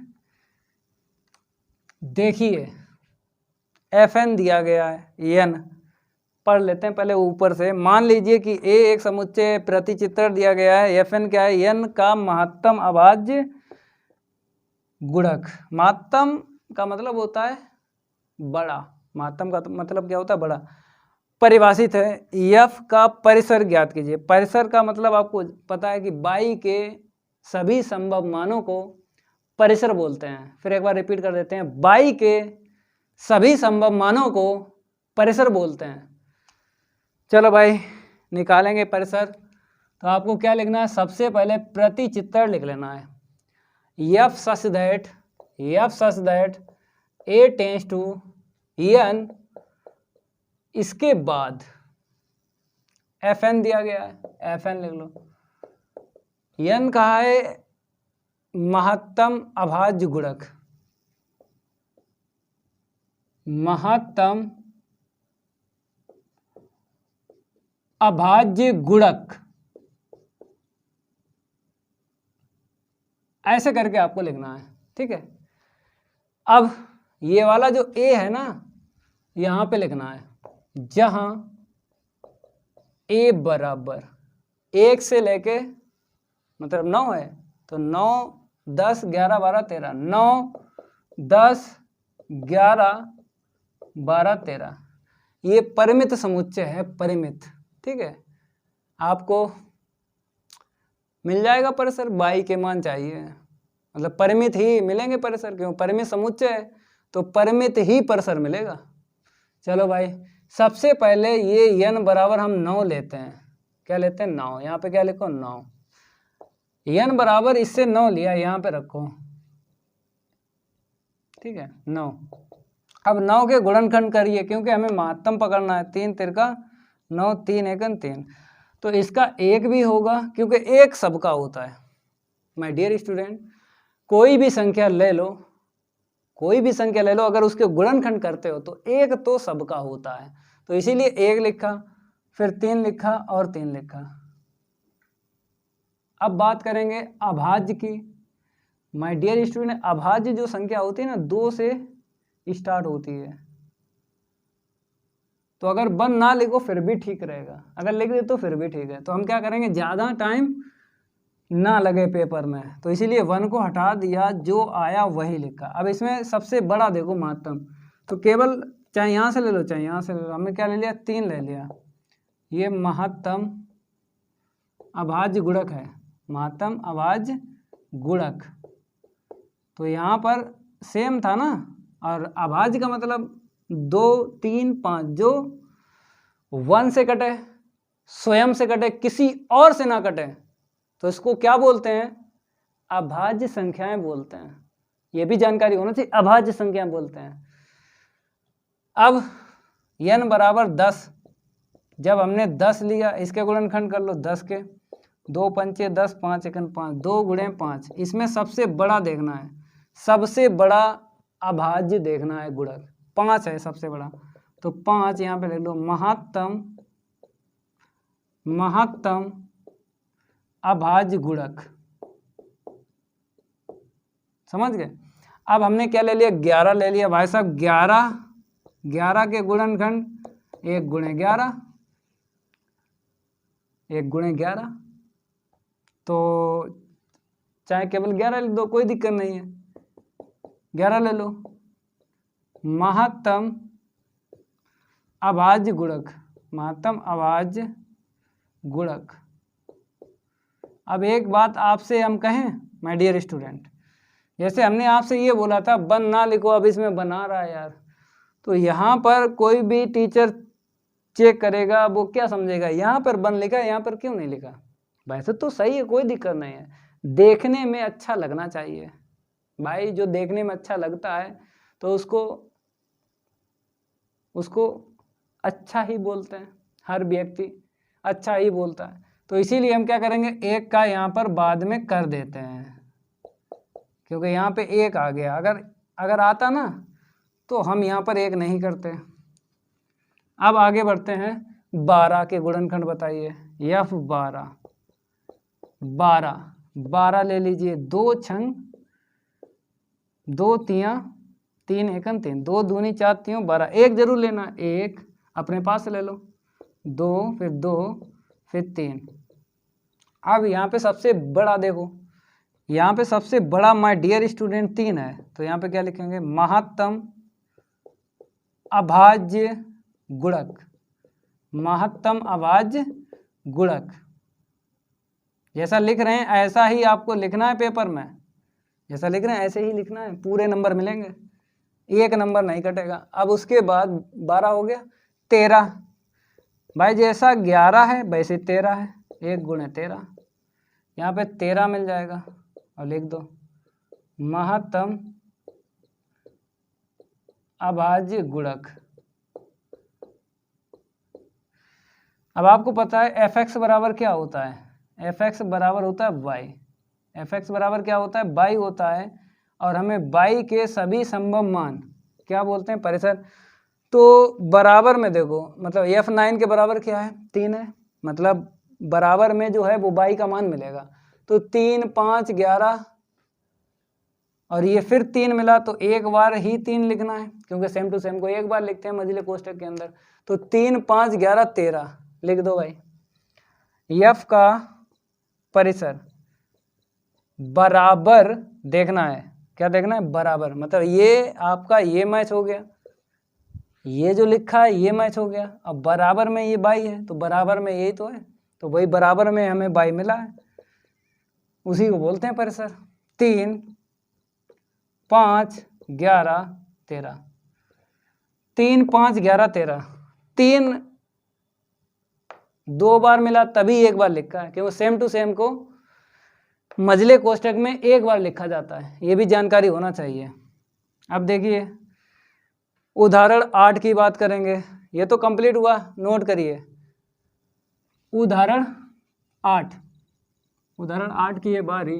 देखिए Fn दिया गया है, n पढ़ लेते हैं पहले ऊपर से। मान लीजिए कि A एक समुच्चय प्रतिचित्र दिया गया है, Fn क्या है, n का महत्तम अभाज्य गुणक। महत्तम का मतलब होता है बड़ा, महत्तम का मतलब क्या होता है, बड़ा। परिभाषित है, F का परिसर ज्ञात कीजिए। परिसर का मतलब आपको पता है कि बाई के सभी संभव मानों को परिसर बोलते हैं। फिर एक बार रिपीट कर देते हैं, बाई के सभी संभव मानों को परिसर बोलते हैं। चलो भाई निकालेंगे परिसर। तो आपको क्या लिखना है, सबसे पहले प्रतिचित्र लिख लेना है। F such that A tends to n, इसके बाद Fn दिया गया है, Fn लिख लो। n कहा है महत्तम अभाज्य गुणक, महत्तम अभाज्य गुणक, ऐसे करके आपको लिखना है, ठीक है। अब ये वाला जो A है ना, यहाँ पे लिखना है, जहाँ A बराबर 1 से लेके मतलब 9 है, तो 9, 10, 11, 12, 13, 9, 10, 11, 12, 13, ये परिमित समुच्चय है, परिमित, ठीक है। आपको मिल जाएगा परिसर, बाई के मान चाहिए, मतलब परिमित ही मिलेंगे परिसर, क्यों, परिमित समुच्चय है तो परिमित ही परिसर मिलेगा। चलो भाई, सबसे पहले ये n बराबर हम 9 लेते हैं। क्या लेते हैं, 9। यहाँ पे क्या लिखो, 9। n बराबर इससे 9 लिया, यहाँ पे रखो, ठीक है, 9। अब 9 के गुणनखंड करिए, क्योंकि हमें महत्तम पकड़ना है। 3 तिरका 9, 3 एकन 3, तो इसका 1 भी होगा, क्योंकि 1 सबका होता है। माय डियर स्टूडेंट, कोई भी संख्या ले लो, कोई भी संख्या ले लो, अगर उसके गुणनखंड करते हो तो 1 तो सबका होता है, तो इसीलिए 1 लिखा, फिर 3 लिखा और 3 लिखा। अब बात करेंगे अभाज्य की। माय डियर स्टूडेंट, अभाज्य जो संख्या होती है ना, 2 से स्टार्ट होती है, तो अगर 1 ना लिखो फिर भी ठीक रहेगा, अगर लिख दे तो फिर भी ठीक है। तो हम क्या करेंगे, ज़्यादा टाइम ना लगे पेपर में, तो इसीलिए 1 को हटा दिया, जो आया वही लिखा। अब इसमें सबसे बड़ा देखो महत्तम, तो केवल चाहे यहाँ से ले लो चाहे यहाँ से ले लो, हमने क्या ले लिया, 3 ले लिया। ये महत्तम अभाज्य गुणक है, महत्तम अभाज्य गुणक। तो यहाँ पर सेम था ना, और अभाज्य का मतलब 2, 3, 5, जो 1 से कटे, स्वयं से कटे, किसी और से ना कटे, तो इसको क्या बोलते हैं, अभाज्य संख्याएं बोलते हैं। ये भी जानकारी होना चाहिए, अभाज्य संख्याएं बोलते हैं। अब n बराबर 10, जब हमने 10 लिया, इसके गुणनखंड कर लो 10 के, 2 पंचे 10, 5 एकन 5, 2 गुणे 5, इसमें सबसे बड़ा देखना है, सबसे बड़ा अभाज्य देखना है गुणक, 5 है सबसे बड़ा, तो 5 यहाँ पे लिख लो। महत्तम अभाज्य गुणक, समझ गए। अब हमने क्या ले लिया, 11 ले लिया भाई साहब। 11 के गुणनखंड 1 गुणे 11, 1 गुणे 11, तो चाहे केवल 11 लिख दो, कोई दिक्कत नहीं है, 11 ले लो। महत्तम अभाज्य गुणक, महत्तम अभाज्य गुणक। अब एक बात आपसे हम कहें माय डियर स्टूडेंट, जैसे हमने आपसे ये बोला था 1 ना लिखो, अब इसमें बना रहा है यार, तो यहाँ पर कोई भी टीचर चेक करेगा, वो क्या समझेगा, यहाँ पर 1 लिखा है, यहाँ पर क्यों नहीं लिखा। वैसे तो सही है, कोई दिक्कत नहीं है, देखने में अच्छा लगना चाहिए भाई। जो देखने में अच्छा लगता है तो उसको अच्छा ही बोलते हैं, हर व्यक्ति अच्छा ही बोलता है। तो इसीलिए हम क्या करेंगे, 1 का यहाँ पर बाद में कर देते हैं, क्योंकि यहाँ पे 1 आ गया। अगर आता ना तो हम यहाँ पर 1 नहीं करते। अब आगे बढ़ते हैं, 12 के गुणनखंड बताइए। F 12, 12 ले लीजिए, 2 छंग 2 तियाँ 3 एकन 3, 2 दूनी 4 तियों 12, एक जरूर लेना, एक अपने पास से ले लो, 2 फिर 2 फिर 3। अब यहाँ पे सबसे बड़ा देखो, यहाँ पे सबसे बड़ा माय डियर स्टूडेंट 3 है, तो यहाँ पे क्या लिखेंगे, महत्तम अभाज्य गुणक, महत्तम अभाज्य गुणक। जैसा लिख रहे हैं ऐसा ही आपको लिखना है पेपर में, जैसा लिख रहे हैं ऐसे ही लिखना है, पूरे नंबर मिलेंगे, एक नंबर नहीं कटेगा। अब उसके बाद 12 हो गया, 13 भाई जैसा 11 है वैसे 13 है, 1 गुणे 13, यहाँ पे 13 मिल जाएगा और लिख दो महत्तम अभाज्य गुणक। अब आपको पता है fx बराबर क्या होता है, fx बराबर होता है y, fx बराबर क्या होता है, y होता है, और हमें y के सभी संभव मान क्या बोलते हैं, परिसर। तो बराबर में देखो, मतलब f9 के बराबर क्या है, 3 है, मतलब बराबर में जो है वो y का मान मिलेगा, तो 3 5 11 और ये फिर 3 मिला, तो एक बार ही 3 लिखना है, क्योंकि सेम टू सेम को एक बार लिखते हैं मझले कोष्टक के अंदर। तो 3 5 11 13 लिख दो भाई। f का परिसर बराबर देखना है, क्या देखना है, बराबर, मतलब ये आपका ये मैच हो गया, ये जो लिखा है ये मैच हो गया, अब बराबर में ये बाई है, तो बराबर में यही तो है, तो वही बराबर में हमें बाई मिला है, उसी को बोलते हैं परिसर। 3 5 11 13, 3 5 11 13, 3 2 बार मिला तभी एक बार लिखा है, क्योंकि सेम टू सेम को मझले कोष्टक में एक बार लिखा जाता है, ये भी जानकारी होना चाहिए। अब देखिए उदाहरण 8 की बात करेंगे, ये तो कंप्लीट हुआ, नोट करिए उदाहरण 8, उदाहरण 8 की ये बारी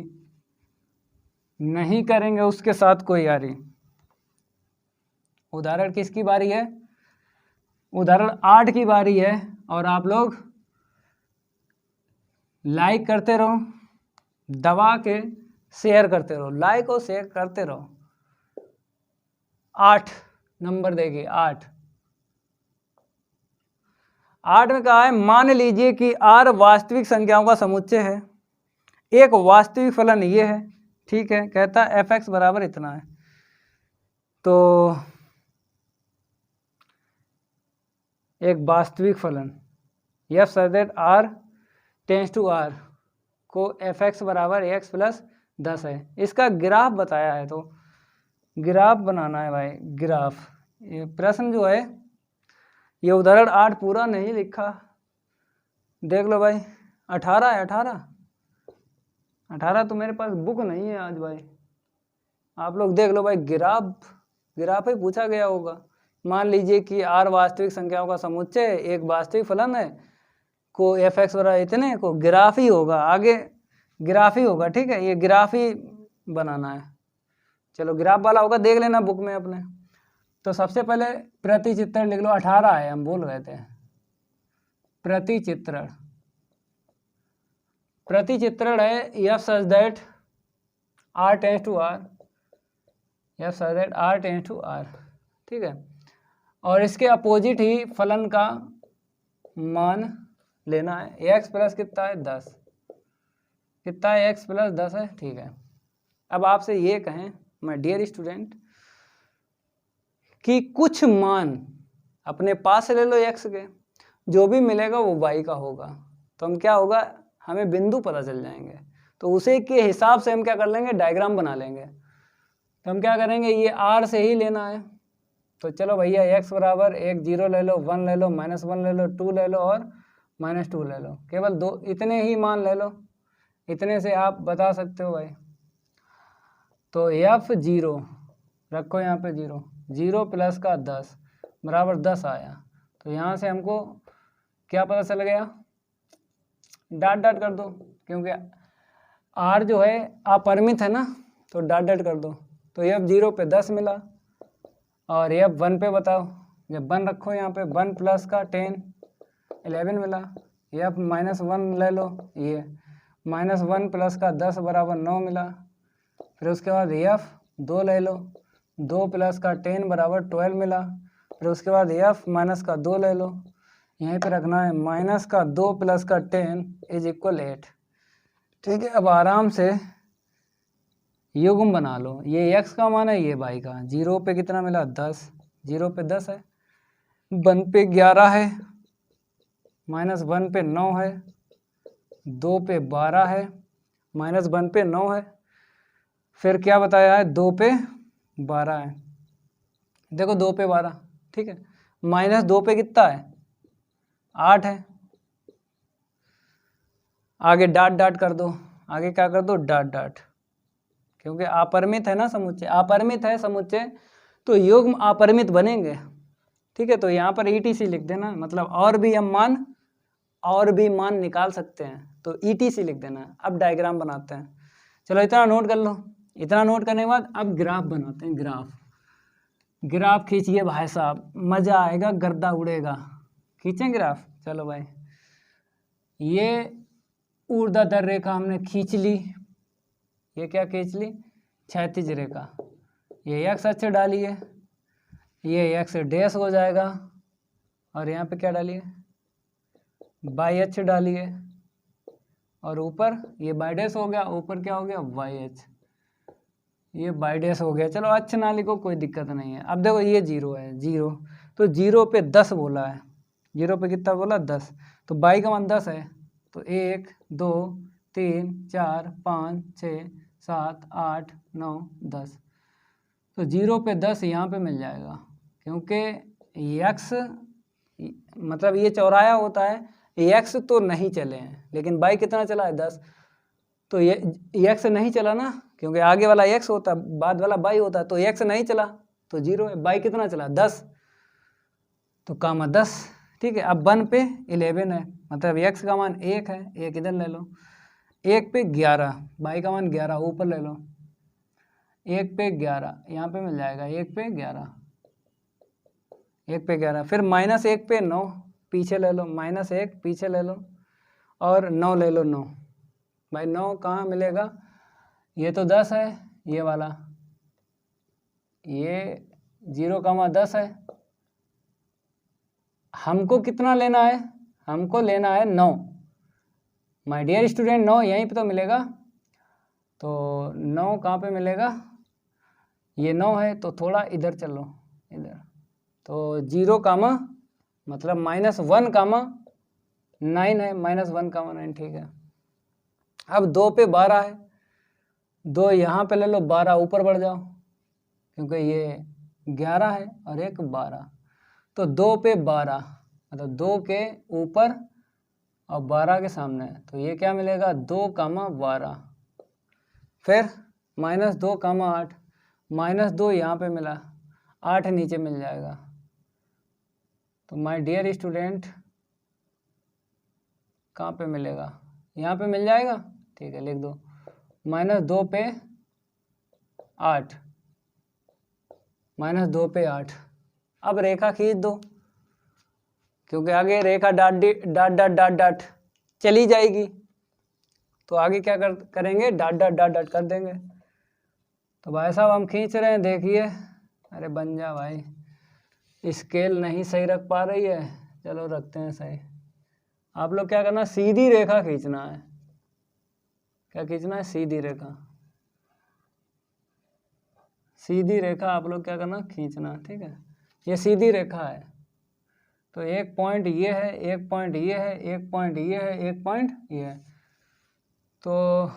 नहीं करेंगे उसके साथ कोई यारी। उदाहरण किसकी बारी है, उदाहरण 8 की बारी है, और आप लोग लाइक करते रहो, दबा के शेयर करते रहो, लाइक और शेयर करते रहो। 8 नंबर देखिए, 8 में कहा है मान लीजिए कि R वास्तविक संख्याओं का समुच्चय है, एक वास्तविक फलन ये है, ठीक है, कहता है fx बराबर इतना है, तो एक वास्तविक फलन f such that r tends to r को fx बराबर x प्लस 10 है, इसका ग्राफ बताया है, तो ग्राफ बनाना है भाई, ग्राफ। ये प्रश्न जो है ये उदाहरण 8 पूरा नहीं लिखा, देख लो भाई, 18 है, 18 तो मेरे पास बुक नहीं है आज भाई, आप लोग देख लो भाई, ग्राफ ही पूछा गया होगा। मान लीजिए कि r वास्तविक संख्याओं का समुच्चय एक वास्तविक फलन है, को fx बराबर इतने को ग्राफ ही होगा, आगे ग्राफ ही होगा, ठीक है, ये ग्राफ ही बनाना है। चलो ग्राफ वाला होगा, देख लेना बुक में अपने। तो सबसे पहले प्रतिचित्रण लिख लो, 18 है, हम बोल रहे थे प्रतिचित्रण, प्रतिचित्रण है f such that r tends to r, f such that r tends to r, ठीक है, और इसके अपोजिट ही फलन का मान लेना है, x प्लस कितना है 10, कितना है x प्लस 10 है, ठीक है। अब आपसे ये कहें माय डियर स्टूडेंट कि कुछ मान अपने पास ले लो x के, जो भी मिलेगा वो y का होगा, तो हम क्या होगा, हमें बिंदु पता चल जाएंगे, तो उसे के हिसाब से हम क्या कर लेंगे, डायग्राम बना लेंगे। तो हम क्या करेंगे, ये r से ही लेना है, तो चलो भैया x बराबर 1 0 ले लो, 1 ले लो, -1 ले लो, 2 ले लो और -2 ले लो, केवल दो इतने ही मान ले लो, इतने से आप बता सकते हो भाई। तो f0 रखो यहाँ पे 0, 0 प्लस का 10 बराबर 10 आया, तो यहाँ से हमको क्या पता चल गया, डाट डाट कर दो, क्योंकि r जो है अपरिमित है ना, तो डाट डाट कर दो। तो f0 पे 10 मिला, और f1 पे बताओ, जब 1 रखो यहाँ पे 1 प्लस का 10 11 मिला, f -1 ले लो, ये -1 प्लस का 10 बराबर 9 मिला। फिर उसके बाद एफ 2 ले लो, 2 प्लस का 10 बराबर 12 मिला। फिर उसके बाद एफ माइनस का 2 ले लो, यहीं पे रखना है, माइनस का 2 प्लस का 10 इज इक्वल 8। ठीक है, अब आराम से युग्म बना लो। ये x का मान है, ये y का। 0 पे कितना मिला 10, 0 पे 10 है, 1 पे 11 है, -1 पे 9 है, 2 पे 12 है, -1 पे 9 है, फिर क्या बताया है 2 पे 12 है। देखो 2 पे 12, ठीक है, -2 पे कितना है 8 है। आगे डाट डाट कर दो, आगे क्या कर दो डाट डाट, क्योंकि अपरिमित है ना समुच्चय, अपरिमित है समुच्चय तो युग्म अपरिमित बनेंगे। ठीक है, तो यहाँ पर ETC लिख देना, मतलब और भी हम मान निकाल सकते हैं, तो ETC लिख देना। अब डायग्राम बनाते हैं, चलो इतना नोट कर लो। इतना नोट करने के बाद अब ग्राफ बनाते हैं। ग्राफ खींचिए भाई साहब, मज़ा आएगा, गर्दा उड़ेगा। खींचें ग्राफ, चलो भाई। ये ऊर्ध्वाधर रेखा हमने खींच ली, ये क्या खींच ली क्षैतिज रेखा। ये x अक्ष डालिए, ये x डैश हो जाएगा, और यहाँ पे क्या डालिए y अक्ष डालिए, और ऊपर ये y डैश हो गया, ऊपर क्या हो गया y अक्ष, ये y डैश हो गया। चलो अक्ष ना लिखो, कोई दिक्कत नहीं है। अब देखो ये 0 है, 0 तो 0 पे 10 बोला है, 0 पे कितना बोला 10, तो y का मान 10 है, तो 1 2 3 4 5 6 7 8 9 10, तो 0 पे 10 यहाँ पे मिल जाएगा, क्योंकि x मतलब ये चौराया होता है, x तो नहीं चले हैं, लेकिन y कितना चला है 10, तो ये x नहीं चला ना, क्योंकि आगे वाला x होता है, बाद वाला y होता है, तो x नहीं चला तो 0 है। y कितना चला 10, तो कामा 10। ठीक है, अब 1 पे 11 है, मतलब x का मान 1 है, 1 इधर ले लो, 1 पे 11, y का मान 11 ऊपर ले लो, 1 पे 11 यहाँ पे मिल जाएगा, 1 पे 11, 1 पे 11, फिर -1 पे 9 पीछे ले लो, -1 पीछे ले लो, और 9 ले लो, 9 भाई 9 कहाँ मिलेगा, ये तो 10 है, ये वाला, ये 0,10 है। हमको कितना लेना है, हमको लेना है 9, माय डियर स्टूडेंट 9 यहीं पे तो मिलेगा, तो 9 कहाँ पे मिलेगा, ये 9 है, तो थोड़ा इधर चलो, इधर, तो 0 कामा मतलब -1 कामा 9 है, -1 कामा 9, ठीक है। अब 2 पे 12 है, 2 यहाँ पे ले लो, 12 ऊपर बढ़ जाओ, क्योंकि ये 11 है और एक 12, तो 2 पे 12 मतलब 2 के ऊपर और 12 के सामने, तो ये क्या मिलेगा 2 कामा 12, फिर -2 कामा 8, -2 यहाँ पे मिला, 8 नीचे मिल जाएगा, तो माय डियर स्टूडेंट कहाँ पे मिलेगा, यहाँ पे मिल जाएगा, ठीक है, लिख दो -2 पे 8, -2 पे 8। अब रेखा खींच दो, क्योंकि आगे रेखा dot dot dot dot dot चली जाएगी, तो आगे क्या करेंगे डाट डाट डाट डाट कर देंगे। तो भाई साहब हम खींच रहे हैं, देखिए, अरे बन जा भाई, स्केल नहीं सही रख पा रही है, चलो रखते हैं सही। आप लोग क्या करना, सीधी रेखा खींचना है, क्या खींचना है, सीधी रेखा, सीधी रेखा आप लोग क्या करना खींचना, ठीक है, ये सीधी रेखा है, तो एक पॉइंट ये है, एक पॉइंट ये है, एक पॉइंट ये है, एक पॉइंट ये है, तो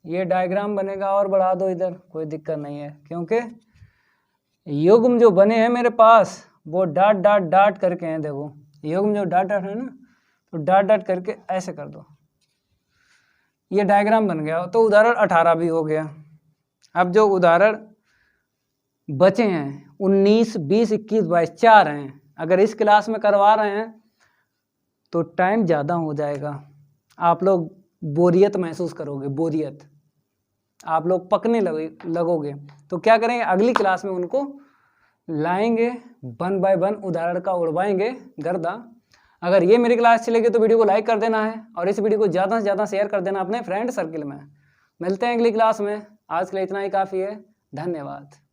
ये डायग्राम बनेगा, और बढ़ा दो इधर, कोई दिक्कत नहीं है, क्योंकि युग्म जो बने हैं मेरे पास वो डाट डाट डाट करके हैं। देखो युग्म जो डाट डाट है ना, तो डाट डाट करके ऐसे कर दो, ये डायग्राम बन गया, तो उदाहरण 18 भी हो गया। अब जो उदाहरण बचे हैं 19, 20, 21, 22 4 हैं, अगर इस क्लास में करवा रहे हैं तो टाइम ज़्यादा हो जाएगा, आप लोग बोरियत महसूस करोगे, बोरियत, आप लोग पकने लगोगे, तो क्या करेंगे अगली क्लास में उनको लाएंगे, 1 बाय 1 उदाहरण का उड़वाएंगे गर्दा, अगर ये मेरी क्लास अच्छी लगी तो वीडियो को लाइक कर देना है और इस वीडियो को ज़्यादा से ज़्यादा शेयर कर देना अपने फ्रेंड सर्किल में। मिलते हैं अगली क्लास में, आज के लिए इतना ही काफ़ी है। धन्यवाद।